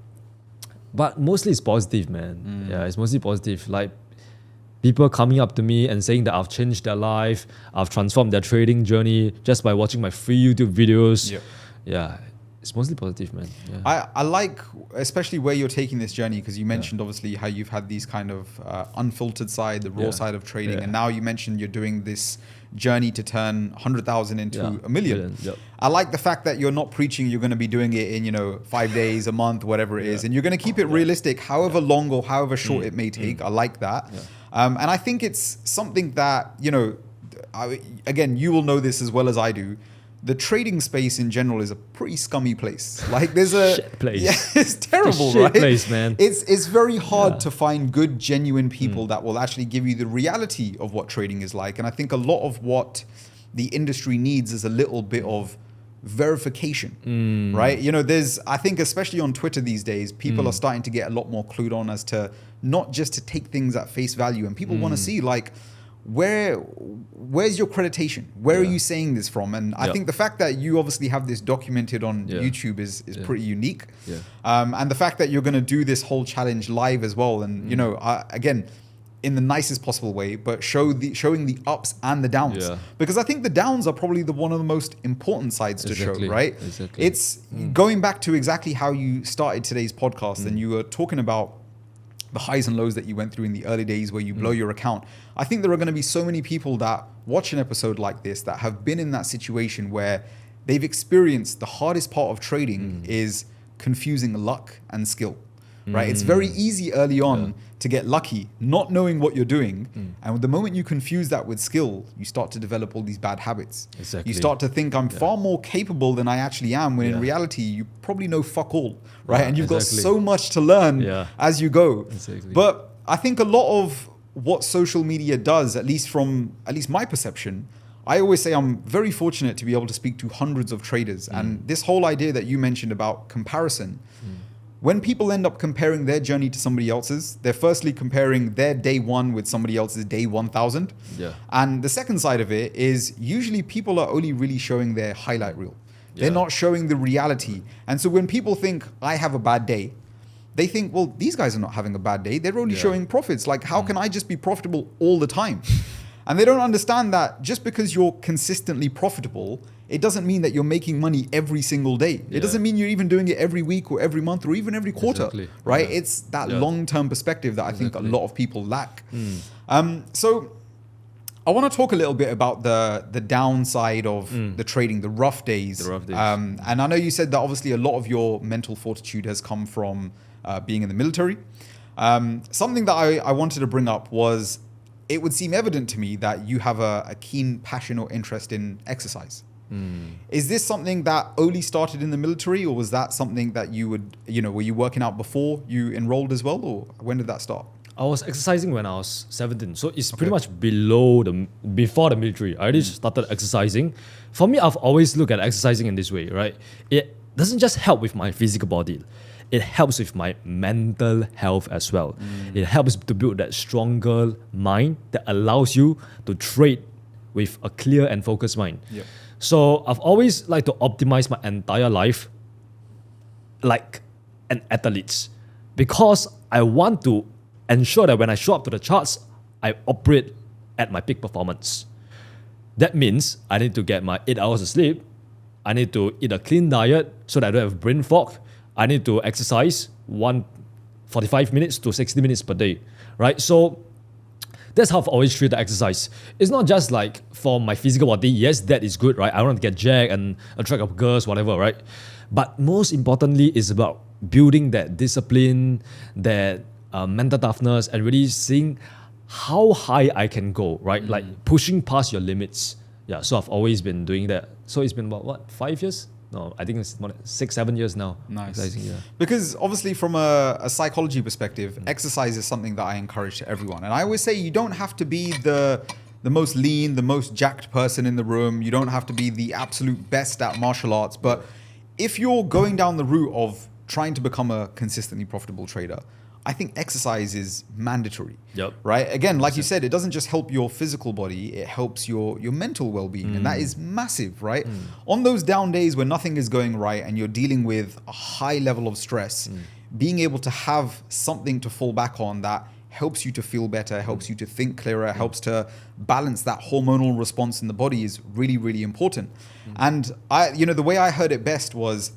but mostly it's positive, man. Yeah, it's mostly positive. Like, people coming up to me and saying that I've changed their life, I've transformed their trading journey just by watching my free YouTube videos. Yeah. It's mostly positive, man. Yeah. I like, especially where you're taking this journey, because you mentioned obviously how you've had these kind of unfiltered side, the raw side of trading, and now you mentioned you're doing this journey to turn 100,000 into a million. Yep. I like the fact that you're not preaching you're going to be doing it in 5 days, a month, whatever it is, and you're going to keep it realistic, however long or however short it may take. I like that. And I think it's something that, again, you will know this as well as I do. The trading space in general is a pretty scummy place. Like there's a shit place. Yeah, it's terrible, shit right? place, man. It's very hard to find good, genuine people that will actually give you the reality of what trading is like. And I think a lot of what the industry needs is a little bit of verification, right? I think especially on Twitter these days, people are starting to get a lot more clued on as to not just to take things at face value, and people want to see like, where's your accreditation? Where are you saying this from? And I think the fact that you obviously have this documented on YouTube is pretty unique. And the fact that you're going to do this whole challenge live as well, and again, in the nicest possible way, but showing the ups and the downs. Because I think the downs are probably one of the most important sides to show, right? Exactly. It's going back to exactly how you started today's podcast, and you were talking about the highs and lows that you went through in the early days where you blow your account. I think there are going to be so many people that watch an episode like this that have been in that situation where they've experienced the hardest part of trading is confusing luck and skill, right? It's very easy early on to get lucky, not knowing what you're doing. And the moment you confuse that with skill, you start to develop all these bad habits. Exactly. You start to think I'm far more capable than I actually am, when in reality, you probably know fuck all, right? And you've got so much to learn as you go. But I think a lot of what social media does, at least my perception, I always say I'm very fortunate to be able to speak to hundreds of traders. And this whole idea that you mentioned about comparison, when people end up comparing their journey to somebody else's, they're firstly comparing their day one with somebody else's day 1,000. And the second side of it is usually people are only really showing their highlight reel. They're not showing the reality. And so when people think I have a bad day, they think, well, these guys are not having a bad day. They're only showing profits. Like, how can I just be profitable all the time? And they don't understand that just because you're consistently profitable, it doesn't mean that you're making money every single day. It doesn't mean you're even doing it every week or every month or even every quarter, right? It's that long-term perspective that I think a lot of people lack. So I want to talk a little bit about the downside of the trading, the rough days. And I know you said that obviously a lot of your mental fortitude has come from being in the military. Something that I wanted to bring up was, it would seem evident to me that you have a keen passion or interest in exercise. Is this something that only started in the military, or was that something that you would, were you working out before you enrolled as well, or when did that start? I was exercising when I was 17, so it's pretty much before the military. I already started exercising. For me, I've always looked at exercising in this way, right? It doesn't just help with my physical body. It helps with my mental health as well. It helps to build that stronger mind that allows you to trade with a clear and focused mind. So I've always liked to optimize my entire life like an athlete, because I want to ensure that when I show up to the charts, I operate at my peak performance. That means I need to get my 8 hours of sleep. I need to eat a clean diet so that I don't have brain fog. I need to exercise 45 minutes to 60 minutes per day, right? So that's how I've always treated exercise. It's not just like for my physical body. Yes, that is good, right? I want to get jacked and attract up girls, whatever, right? But most importantly, it's about building that discipline, that mental toughness, and really seeing how high I can go, right? Like pushing past your limits. Yeah, so I've always been doing that. So it's been about, 5 years? No, I think it's 6-7 years now. Nice. Because obviously from a psychology perspective, exercise is something that I encourage to everyone. And I always say you don't have to be the most lean, the most jacked person in the room. You don't have to be the absolute best at martial arts. But if you're going down the route of trying to become a consistently profitable trader, I think exercise is mandatory, right? Again, like you said, it doesn't just help your physical body, it helps your mental well-being. And that is massive, right? On those down days when nothing is going right and you're dealing with a high level of stress, being able to have something to fall back on that helps you to feel better, helps you to think clearer, helps to balance that hormonal response in the body is really, really important. And the way I heard it best was,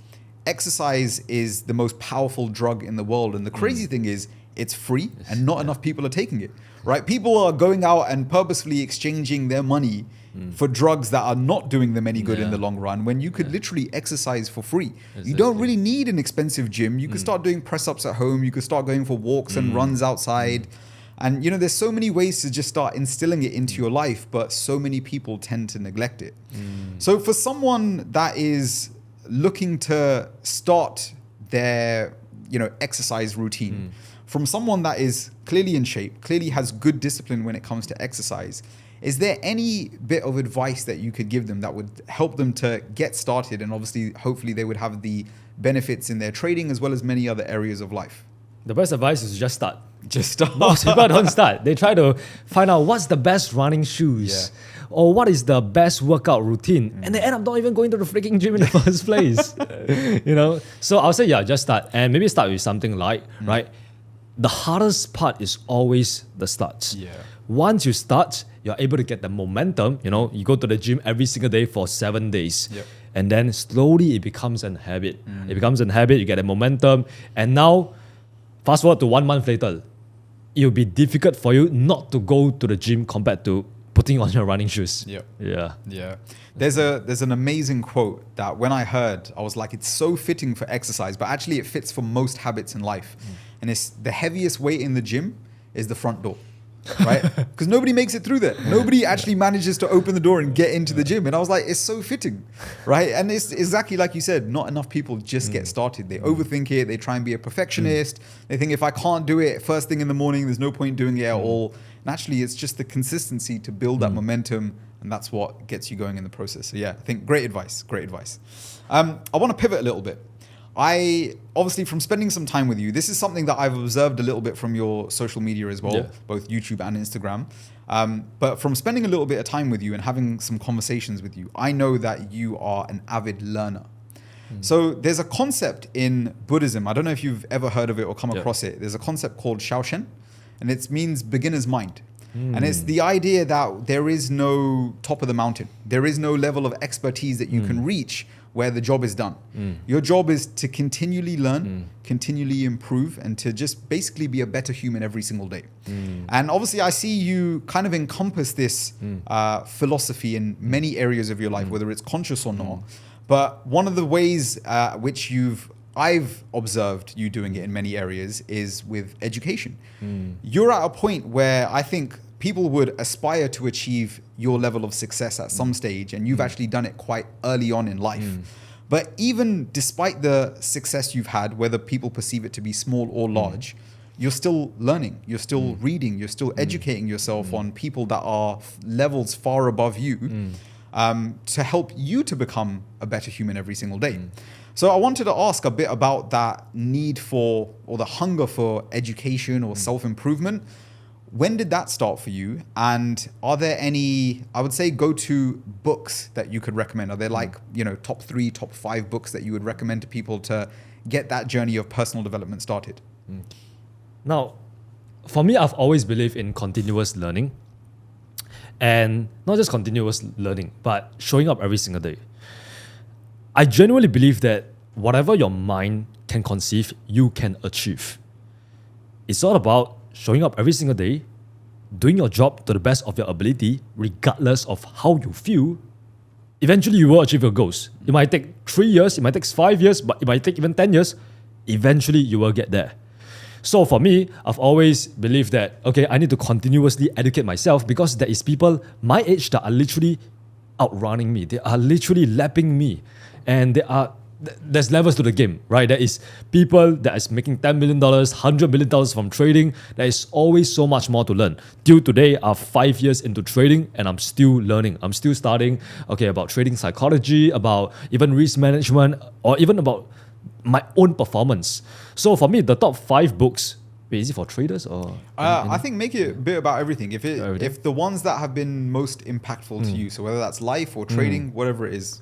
exercise is the most powerful drug in the world. And the crazy thing is it's free and not enough people are taking it, right? People are going out and purposefully exchanging their money for drugs that are not doing them any good in the long run, when you could literally exercise for free. You don't really need an expensive gym. You could start doing press-ups at home. You could start going for walks and runs outside. And you know, there's so many ways to just start instilling it into your life, but so many people tend to neglect it. So for someone that is looking to start their, you know, exercise routine, from someone that is clearly in shape, clearly has good discipline when it comes to exercise, is there any bit of advice that you could give them that would help them to get started? And obviously, hopefully they would have the benefits in their trading as well as many other areas of life. The best advice is just start. Just start. Most people don't start. They try to find out what's the best running shoes or what is the best workout routine. And they end up not even going to the freaking gym in the first place. You know? So I'll say, just start. And maybe start with something light, right? The hardest part is always the start. Once you start, you're able to get the momentum. You know, you go to the gym every single day for 7 days. And then slowly it becomes a habit. It becomes a habit, you get a momentum. And now, fast forward to 1 month later, it'll be difficult for you not to go to the gym compared to putting on your running shoes. There's an amazing quote that when I heard, I was like, it's so fitting for exercise, but actually it fits for most habits in life. And it's the heaviest weight in the gym is the front door. Right? Because nobody makes it through there. Nobody actually manages to open the door and get into the gym. And I was like, it's so fitting, right? And it's exactly like you said, not enough people just get started. They overthink it. They try and be a perfectionist. They think if I can't do it first thing in the morning, there's no point doing it at all. And actually, it's just the consistency to build that momentum. And that's what gets you going in the process. So yeah, I think great advice. Great advice. I want to pivot a little bit. I obviously, from spending some time with you, this is something that I've observed a little bit from your social media as well, both YouTube and Instagram. But from spending a little bit of time with you and having some conversations with you, I know that you are an avid learner. So there's a concept in Buddhism. I don't know if you've ever heard of it or come across it. There's a concept called Shaoshen, and it means beginner's mind. And it's the idea that there is no top of the mountain. There is no level of expertise that you can reach where the job is done. Your job is to continually learn, continually improve, and to just basically be a better human every single day. And obviously I see you kind of encompass this philosophy in many areas of your life, whether it's conscious or not. But one of the ways which I've observed you doing it in many areas is with education. You're at a point where I think people would aspire to achieve your level of success at some stage, and you've actually done it quite early on in life. But even despite the success you've had, whether people perceive it to be small or large, you're still learning, you're still reading, you're still educating yourself on people that are levels far above you to help you to become a better human every single day. So I wanted to ask a bit about that need for, or the hunger for education or self-improvement. When did that start for you? And are there any, I would say, go-to books that you could recommend? Are there like, you know, top 3, top 5 books that you would recommend to people to get that journey of personal development started? Now, for me, I've always believed in continuous learning. And not just continuous learning, but showing up every single day. I genuinely believe that whatever your mind can conceive, you can achieve. It's all about showing up every single day, doing your job to the best of your ability, regardless of how you feel. Eventually, you will achieve your goals. It might take 3 years, it might take 5 years, but it might take even 10 years. Eventually, you will get there. So for me, I've always believed that, okay, I need to continuously educate myself because there is people my age that are literally outrunning me. They are literally lapping me. And there's levels to the game, right? There is people that is making $10 million, $100 million from trading. There is always so much more to learn. Till today, I'm 5 years into trading and I'm still learning. I'm still studying, about trading psychology, about even risk management, or even about my own performance. So for me, the top 5 books, is it for traders or? I think make it a bit about everything. If the ones that have been most impactful to you, so whether that's life or trading, whatever it is.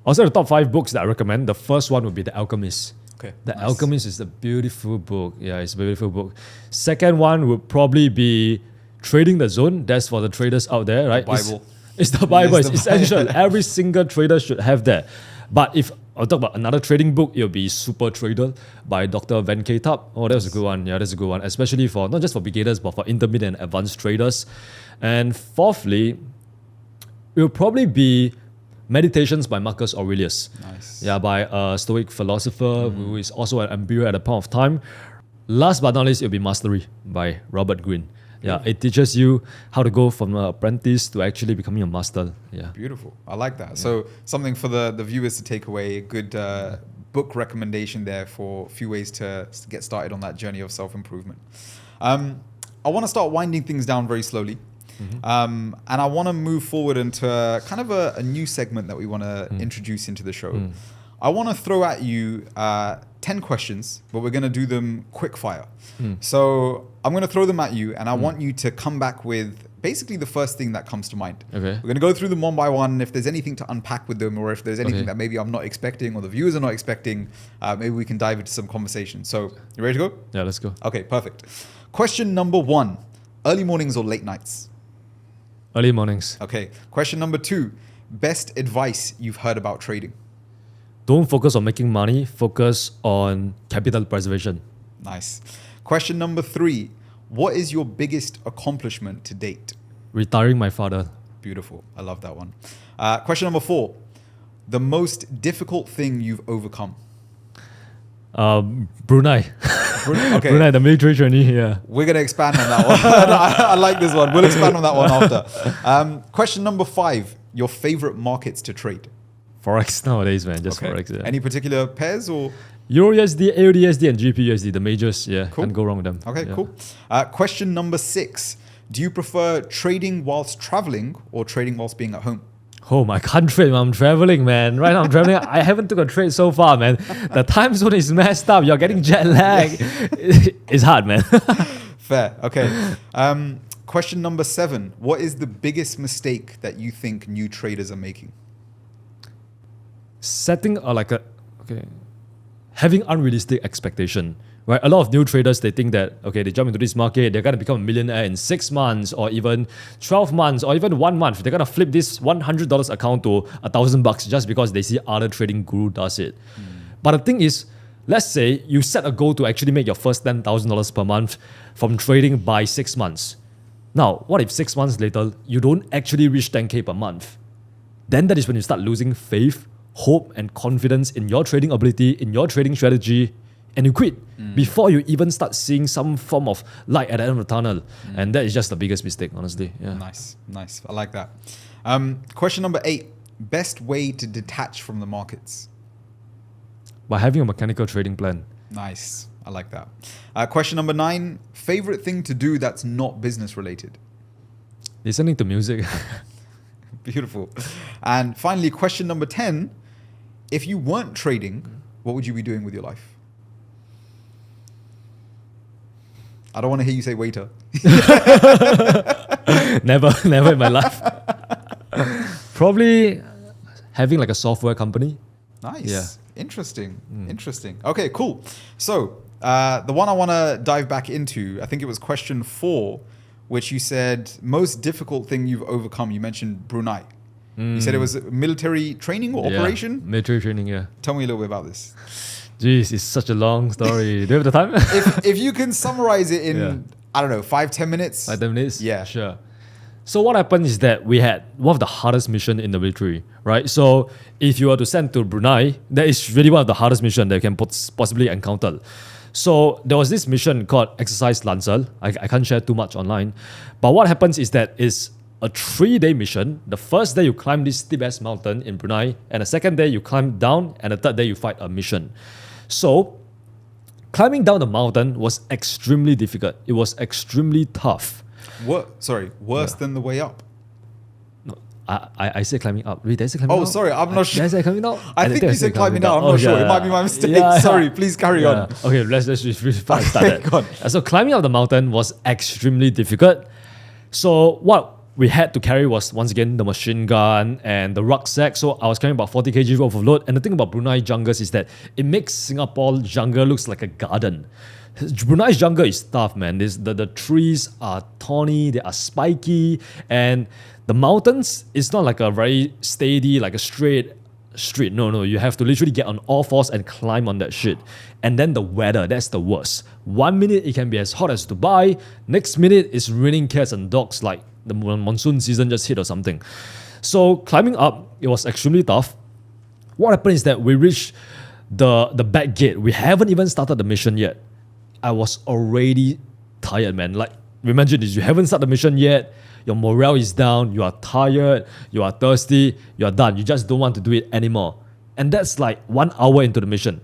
Also, the top 5 books that I recommend, the first one would be The Alchemist. Okay. The Alchemist is a beautiful book. Yeah, it's a beautiful book. Second one would probably be Trading the Zone. That's for the traders out there, right? Bible. It's the Bible. It's Bible. essential. Every single trader should have that. But if I'll talk about another trading book. It'll be Super Trader by Dr. Van K. Tup. Oh, that was a good one. Yeah, that's a good one. Especially for not just for beginners, but for intermediate and advanced traders. And fourthly, it will probably be Meditations by Marcus Aurelius. Nice. Yeah, by a Stoic philosopher who is also an emperor at a point of time. Last but not least, it'll be Mastery by Robert Greene. Yeah, it teaches you how to go from an apprentice to actually becoming a master. Yeah. Beautiful. I like that. So something for the viewers to take away, a good book recommendation there for a few ways to get started on that journey of self-improvement. I want to start winding things down very slowly. And I want to move forward into kind of a new segment that we want to introduce into the show. I want to throw at you 10 questions, but we're going to do them quick fire. So I'm going to throw them at you, and I want you to come back with basically the first thing that comes to mind. Okay. We're going to go through them one by one. If there's anything to unpack with them, or if there's anything that maybe I'm not expecting or the viewers are not expecting, maybe we can dive into some conversation. So you ready to go? Yeah, let's go. Okay, perfect. Question number 1, early mornings or late nights? Early mornings. Okay. Question number 2, best advice you've heard about trading? Don't focus on making money, focus on capital preservation. Nice. Question number 3, what is your biggest accomplishment to date? Retiring my father. Beautiful. I love that one. Question number 4, the most difficult thing you've overcome? Brunei. Okay. Brunei, the military trainee. Yeah. We're going to expand on that one. I like this one. We'll expand on that one after. Question number 5, your favorite markets to trade? Forex nowadays, man. Just Forex. Yeah. Any particular pairs or? EURUSD, AUDUSD, and GPUSD, the majors. Yeah. Cool. Can't go wrong with them. Okay, Yeah. cool. Question number 6, do you prefer trading whilst traveling or trading whilst being at home? Oh, I can't trade when I'm traveling, man. Right now I'm traveling. I haven't took a trade so far, man. The time zone is messed up. You're getting jet lag. It's hard, man. Fair. Okay. Question number 7, what is the biggest mistake that you think new traders are making? Having unrealistic expectation, right? A lot of new traders, they think that, okay, they jump into this market, they're going to become a millionaire in 6 months or even 12 months or even 1 month. They're going to flip this $100 account to $1,000 just because they see other trading guru does it. But the thing is, let's say you set a goal to actually make your first $10,000 per month from trading by 6 months. Now, what if 6 months later, you don't actually reach 10K per month? Then that is when you start losing faith, hope, and confidence in your trading ability, in your trading strategy, and you quit before you even start seeing some form of light at the end of the tunnel. And that is just the biggest mistake, honestly. Yeah. Nice. I like that. Question number 8, best way to detach from the markets? By having a mechanical trading plan. Nice. I like that. Question number 9, favorite thing to do that's not business related? Listening to music. Beautiful. And finally, question number 10, if you weren't trading, what would you be doing with your life? I don't want to hear you say waiter. Never in my life. Probably having like a software company. Nice. Yeah. Interesting. Okay, cool. So the one I want to dive back into, I think it was question 4, which you said most difficult thing you've overcome. You mentioned Brunei. You said it was military training or operation? Military training, yeah. Tell me a little bit about this. Jeez, it's such a long story. Do you have the time? if you can summarize it in, I don't know, 5-10 minutes. 5-10 minutes? Yeah. Sure. So what happened is that we had one of the hardest mission in the military, right? So if you were to send to Brunei, that is really one of the hardest mission that you can possibly encounter. So there was this mission called Exercise Lancel. I can't share too much online. But what happens is that it's a 3-day mission. The first day you climb this steep-ass mountain in Brunei, and the second day you climb down, and the third day you fight a mission. So climbing down the mountain was extremely difficult. It was extremely tough. Worse than the way up? No, I said climbing up. Wait, did I say climbing up? Oh, sorry, I'm not sure. Did I say climbing up? I think you said climbing down. I'm not sure. It might be my mistake. Sorry, please carry on. Okay, let's start that. So climbing up the mountain was extremely difficult. So what we had to carry was, once again, the machine gun and the rucksack. So I was carrying about 40 kg worth of load. And the thing about Brunei jungles is that it makes Singapore jungle looks like a garden. Brunei's jungle is tough, man. The trees are thorny, they are spiky, and the mountains, it's not like a very steady, like a straight straight. No. You have to literally get on all fours and climb on that shit. And then the weather, that's the worst. 1 minute it can be as hot as Dubai. Next minute it's raining cats and dogs like the monsoon season just hit or something. So climbing up, it was extremely tough. What happened is that we reached the back gate. We haven't even started the mission yet. I was already tired, man. Like, imagine this, you haven't started the mission yet, your morale is down, you are tired, you are thirsty, you are done. You just don't want to do it anymore. And that's like 1 hour into the mission.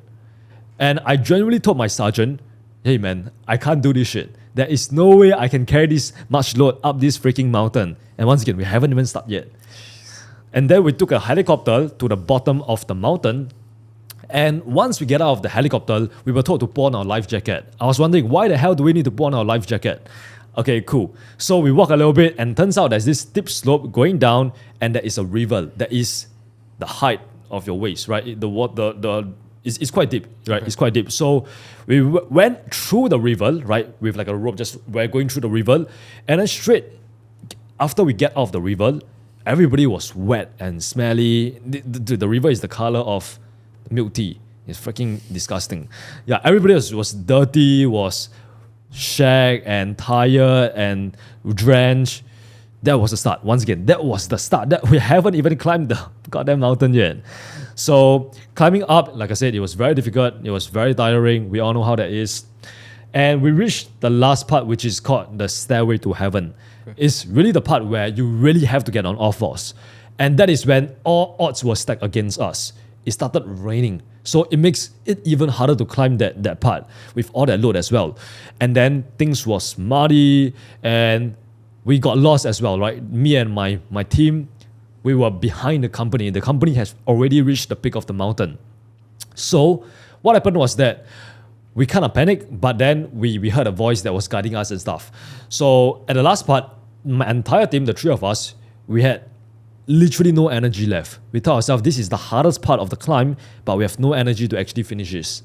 And I genuinely told my sergeant, hey man, I can't do this shit. There is no way I can carry this much load up this freaking mountain. And once again, we haven't even started yet. And then we took a helicopter to the bottom of the mountain. And once we get out of the helicopter, we were told to put on our life jacket. I was wondering, why the hell do we need to put on our life jacket? Okay, cool. So we walk a little bit, and turns out there's this steep slope going down, and there is a river that is the height of your waist, right? It's quite deep, right? Okay. It's quite deep. So we went through the river, right, with like a rope. We're going through the river, and then straight after we get off the river, everybody was wet and smelly. The river is the color of milk tea. It's freaking disgusting. Yeah, everybody was dirty, was shagged and tired and drenched. That was the start. Once again, that was the start. That we haven't even climbed the goddamn mountain yet. So climbing up, like I said, it was very difficult. It was very tiring. We all know how that is. And we reached the last part, which is called the stairway to heaven. Okay. It's really the part where you really have to get on all fours. And that is when all odds were stacked against us. It started raining. So it makes it even harder to climb that part with all that load as well. And then things was muddy and we got lost as well, right? Me and my team, we were behind the company. The company has already reached the peak of the mountain. So what happened was that we kind of panicked, but then we heard a voice that was guiding us and stuff. So at the last part, my entire team, the three of us, we had literally no energy left. We told ourselves this is the hardest part of the climb, but we have no energy to actually finish this.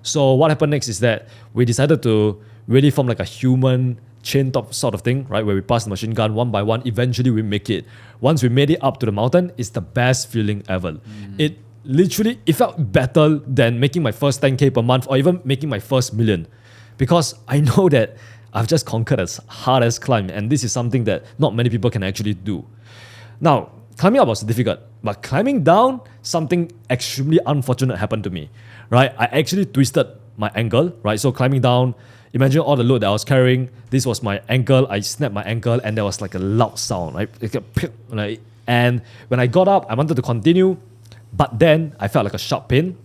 So what happened next is that we decided to really form like a human chain top sort of thing, right? Where we pass the machine gun one by one. Eventually we make it. Once we made it up to the mountain, it's the best feeling ever. It felt better than making my first 10K per month or even making my first million, because I know that I've just conquered as hardest climb, and this is something that not many people can actually do. Now, climbing up was difficult, but climbing down, something extremely unfortunate happened to me, right? I actually twisted my ankle, right? So climbing down, imagine all the load that I was carrying. This was my ankle. I snapped my ankle, and there was like a loud sound, right? And when I got up, I wanted to continue, but then I felt like a sharp pain,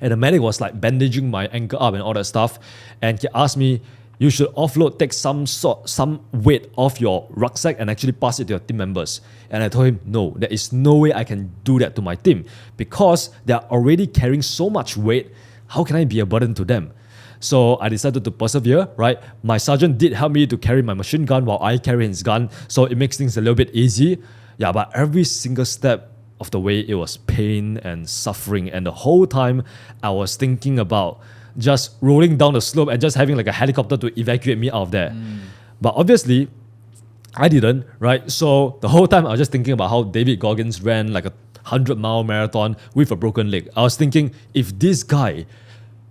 and the medic was like bandaging my ankle up and all that stuff, and he asked me, you should offload, take some weight off your rucksack and actually pass it to your team members. And I told him, no, there is no way I can do that to my team because they are already carrying so much weight. How can I be a burden to them? So I decided to persevere, right? My sergeant did help me to carry my machine gun while I carry his gun. So it makes things a little bit easy. Yeah, but every single step of the way, it was pain and suffering. And the whole time I was thinking about just rolling down the slope and just having like a helicopter to evacuate me out of there. But obviously, I didn't, right? So the whole time I was just thinking about how David Goggins ran like a 100-mile marathon with a broken leg. I was thinking, if this guy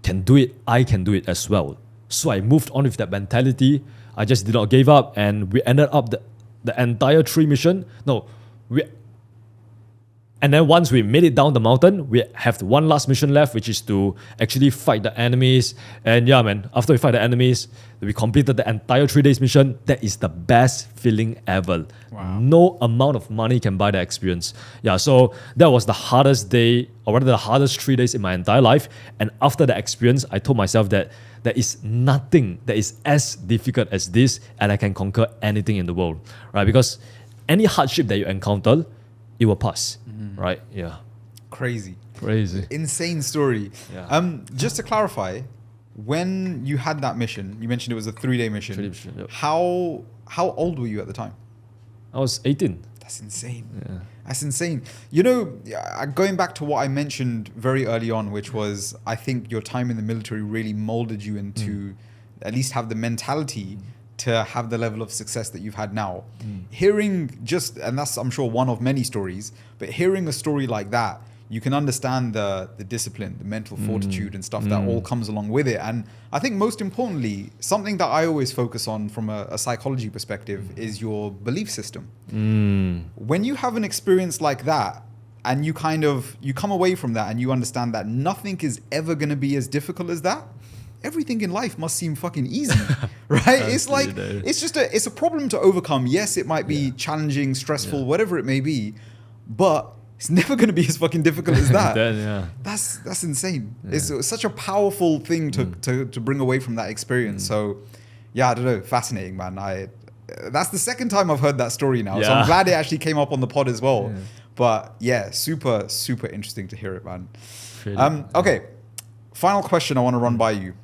can do it, I can do it as well. So I moved on with that mentality. I just did not give up, and we ended up the entire 3 mission. And then once we made it down the mountain, we have one last mission left, which is to actually fight the enemies. And yeah, man, after we fight the enemies, we completed the entire 3 days mission. That is the best feeling ever. Wow. No amount of money can buy that experience. Yeah, so that was the hardest day, or rather the hardest 3 days in my entire life. And after the experience, I told myself that there is nothing that is as difficult as this, and I can conquer anything in the world, right? Because any hardship that you encounter, it will pass. Right? Yeah. Crazy. Insane story. Yeah. Just to clarify, when you had that mission, you mentioned it was a 3-day mission. 3-day mission, yep. How old were you at the time? I was 18. That's insane. Yeah. That's insane. You know, going back to what I mentioned very early on, which was I think your time in the military really molded you into at least have the mentality to have the level of success that you've had now. Hearing and that's I'm sure one of many stories, but hearing a story like that, you can understand the discipline, the mental fortitude and stuff that all comes along with it. And I think most importantly, something that I always focus on from a psychology perspective is your belief system. When you have an experience like that, and you come away from that and you understand that nothing is ever going to be as difficult as that, everything in life must seem fucking easy, right? It's like, it's a problem to overcome. Yes, it might be challenging, stressful, whatever it may be, but it's never going to be as fucking difficult as that. That's insane. It's such a powerful thing to bring away from that experience. So yeah, I don't know, fascinating, man. That's the second time I've heard that story now. So I'm glad it actually came up on the pod as well. But yeah, super, super interesting to hear it, man. Okay, final question I want to run by you.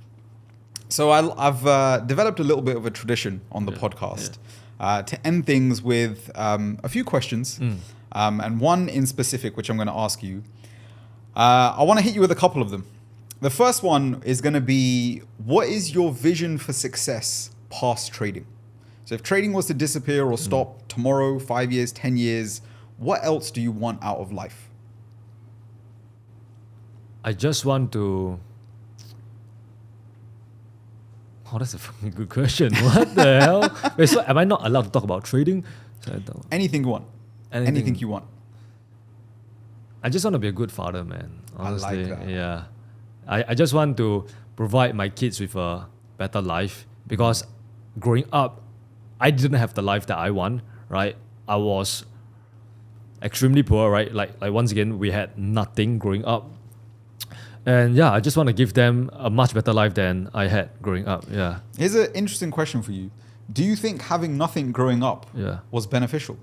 So I've developed a little bit of a tradition on the podcast to end things with a few questions, and one in specific, which I'm going to ask you. I want to hit you with a couple of them. The first one is going to be, what is your vision for success past trading? So if trading was to disappear or stop tomorrow, 5 years, 10 years, what else do you want out of life? I just want to... Oh, that's a fucking good question. What the hell? Wait, so am I not allowed to talk about trading? Anything you want. Anything you want. I just want to be a good father, man. Honestly, I like that. Yeah. I just want to provide my kids with a better life, because growing up, I didn't have the life that I want, right? I was extremely poor, right? Like once again, we had nothing growing up. And yeah, I just want to give them a much better life than I had growing up. Yeah. Here's an interesting question for you. Do you think having nothing growing up was beneficial?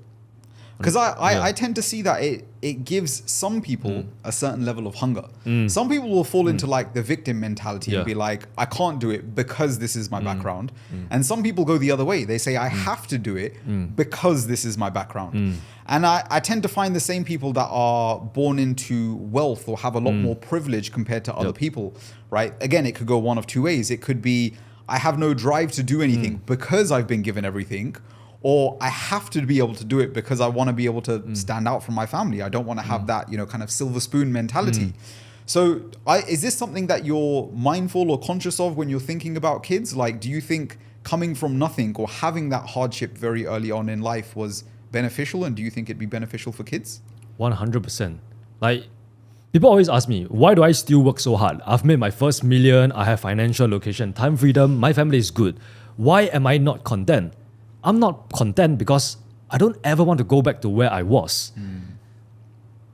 Because I tend to see that it gives some people a certain level of hunger. Some people will fall into like the victim mentality and be like, I can't do it because this is my background. And some people go the other way. They say, I have to do it because this is my background. And I tend to find the same people that are born into wealth or have a lot more privilege compared to other people, right? Again, it could go one of two ways. It could be, I have no drive to do anything because I've been given everything. Or I have to be able to do it because I want to be able to stand out from my family. I don't want to have that, kind of silver spoon mentality. So is this something that you're mindful or conscious of when you're thinking about kids? Like, do you think coming from nothing or having that hardship very early on in life was beneficial? And do you think it'd be beneficial for kids? 100%. Like, people always ask me, why do I still work so hard? I've made my first million. I have financial location, time freedom. My family is good. Why am I not content? I'm not content because I don't ever want to go back to where I was.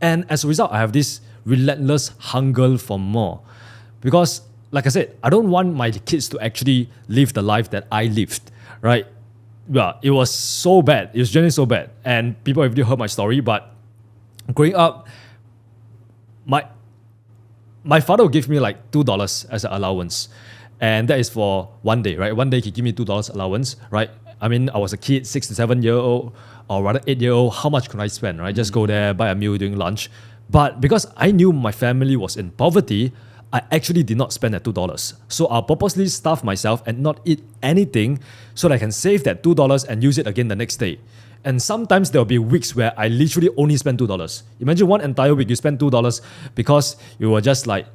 And as a result, I have this relentless hunger for more. Because, like I said, I don't want my kids to actually live the life that I lived, right? Yeah, it was so bad. It was genuinely so bad. And people have already heard my story, but growing up, my father would give me like $2 as an allowance. And that is for one day, right? One day he give me $2 allowance, right? I mean, I was a kid, 6 to 7 year old, or rather 8 year old. How much could I spend, right? Just go there, buy a meal during lunch. But because I knew my family was in poverty, I actually did not spend that $2. So I'll purposely starve myself and not eat anything so that I can save that $2 and use it again the next day. And sometimes there'll be weeks where I literally only spend $2. Imagine one entire week you spend $2 because you were just like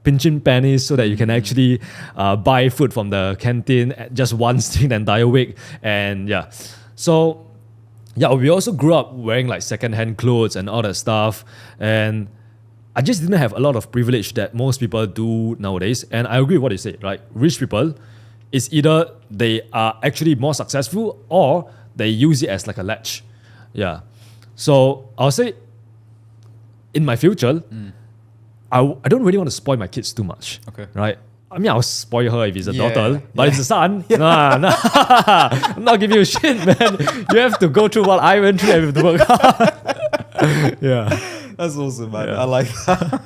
pinching pennies so that you can actually buy food from the canteen just once during the entire week. And yeah, so yeah, we also grew up wearing like secondhand clothes and all that stuff. And I just didn't have a lot of privilege that most people do nowadays. And I agree with what you said, right? Rich people, it's either they are actually more successful or they use it as like a ledge. Yeah. So I'll say in my future, I don't really want to spoil my kids too much. Okay. Right? I mean, I'll spoil her if it's a daughter, but it's a son. Nah. I'm not giving you shit, man. You have to go through what I went through and you have to work hard. Yeah. That's awesome, man. I like that.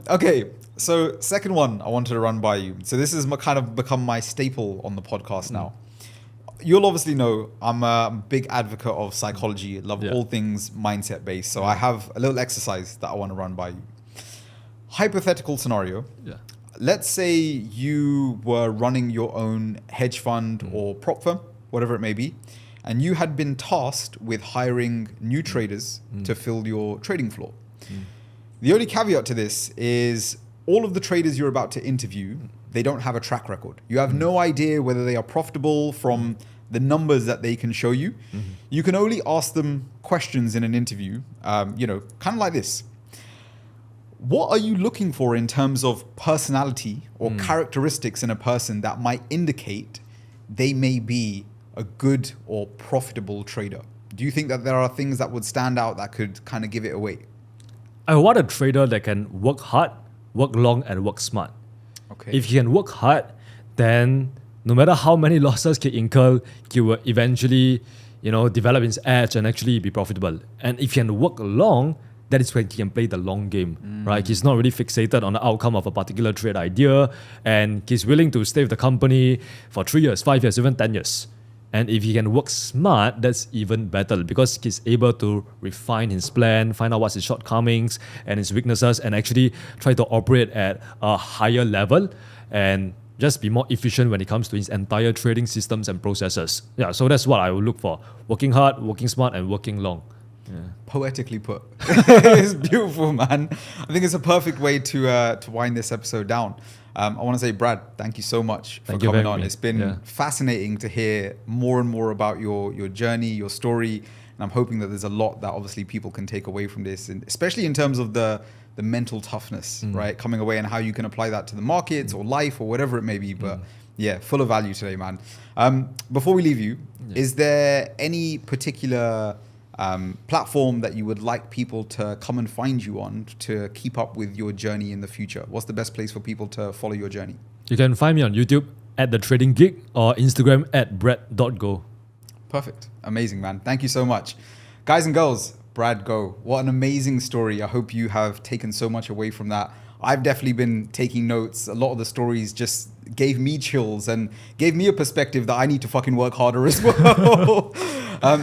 Okay. So second one I wanted to run by you. So this has kind of become my staple on the podcast now. You'll obviously know I'm a big advocate of psychology, love all things mindset based. So I have a little exercise that I want to run by you. Hypothetical scenario. Yeah. Let's say you were running your own hedge fund or prop firm, whatever it may be, and you had been tasked with hiring new traders to fill your trading floor. The only caveat to this is all of the traders you're about to interview, they don't have a track record. You have no idea whether they are profitable from the numbers that they can show you. You can only ask them questions in an interview, kind of like this. What are you looking for in terms of personality or characteristics in a person that might indicate they may be a good or profitable trader? Do you think that there are things that would stand out that could kind of give it away? I want a trader that can work hard, work long, and work smart. Okay. If he can work hard, then no matter how many losses he incur, he will eventually, develop his edge and actually be profitable. And if he can work long, that is when he can play the long game, right? He's not really fixated on the outcome of a particular trade idea, and he's willing to stay with the company for 3 years, 5 years, even 10 years. And if he can work smart, that's even better because he's able to refine his plan, find out what's his shortcomings and his weaknesses, and actually try to operate at a higher level and just be more efficient when it comes to his entire trading systems and processes. Yeah, so that's what I would look for. Working hard, working smart, and working long. Yeah. Poetically put. It's beautiful, man. I think it's a perfect way to wind this episode down. I want to say, Brad, thank you so much for coming on. It's been fascinating to hear more and more about your journey, your story, and I'm hoping that there's a lot that obviously people can take away from this, and especially in terms of the mental toughness, right? Coming away and how you can apply that to the markets or life or whatever it may be. But yeah, full of value today, man. Before we leave you, is there any particular platform that you would like people to come and find you on to keep up with your journey in the future? What's the best place for people to follow your journey? You can find me on YouTube at The Trading Geek or Instagram at Brad.Goh. Perfect. Amazing, man. Thank you so much. Guys and girls, Brad Goh. What an amazing story. I hope you have taken so much away from that. I've definitely been taking notes. A lot of the stories just gave me chills and gave me a perspective that I need to fucking work harder as well.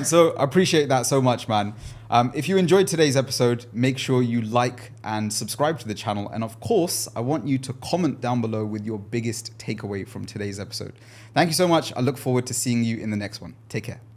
So I appreciate that so much, man. If you enjoyed today's episode, make sure you like and subscribe to the channel. And of course, I want you to comment down below with your biggest takeaway from today's episode. Thank you so much. I look forward to seeing you in the next one. Take care.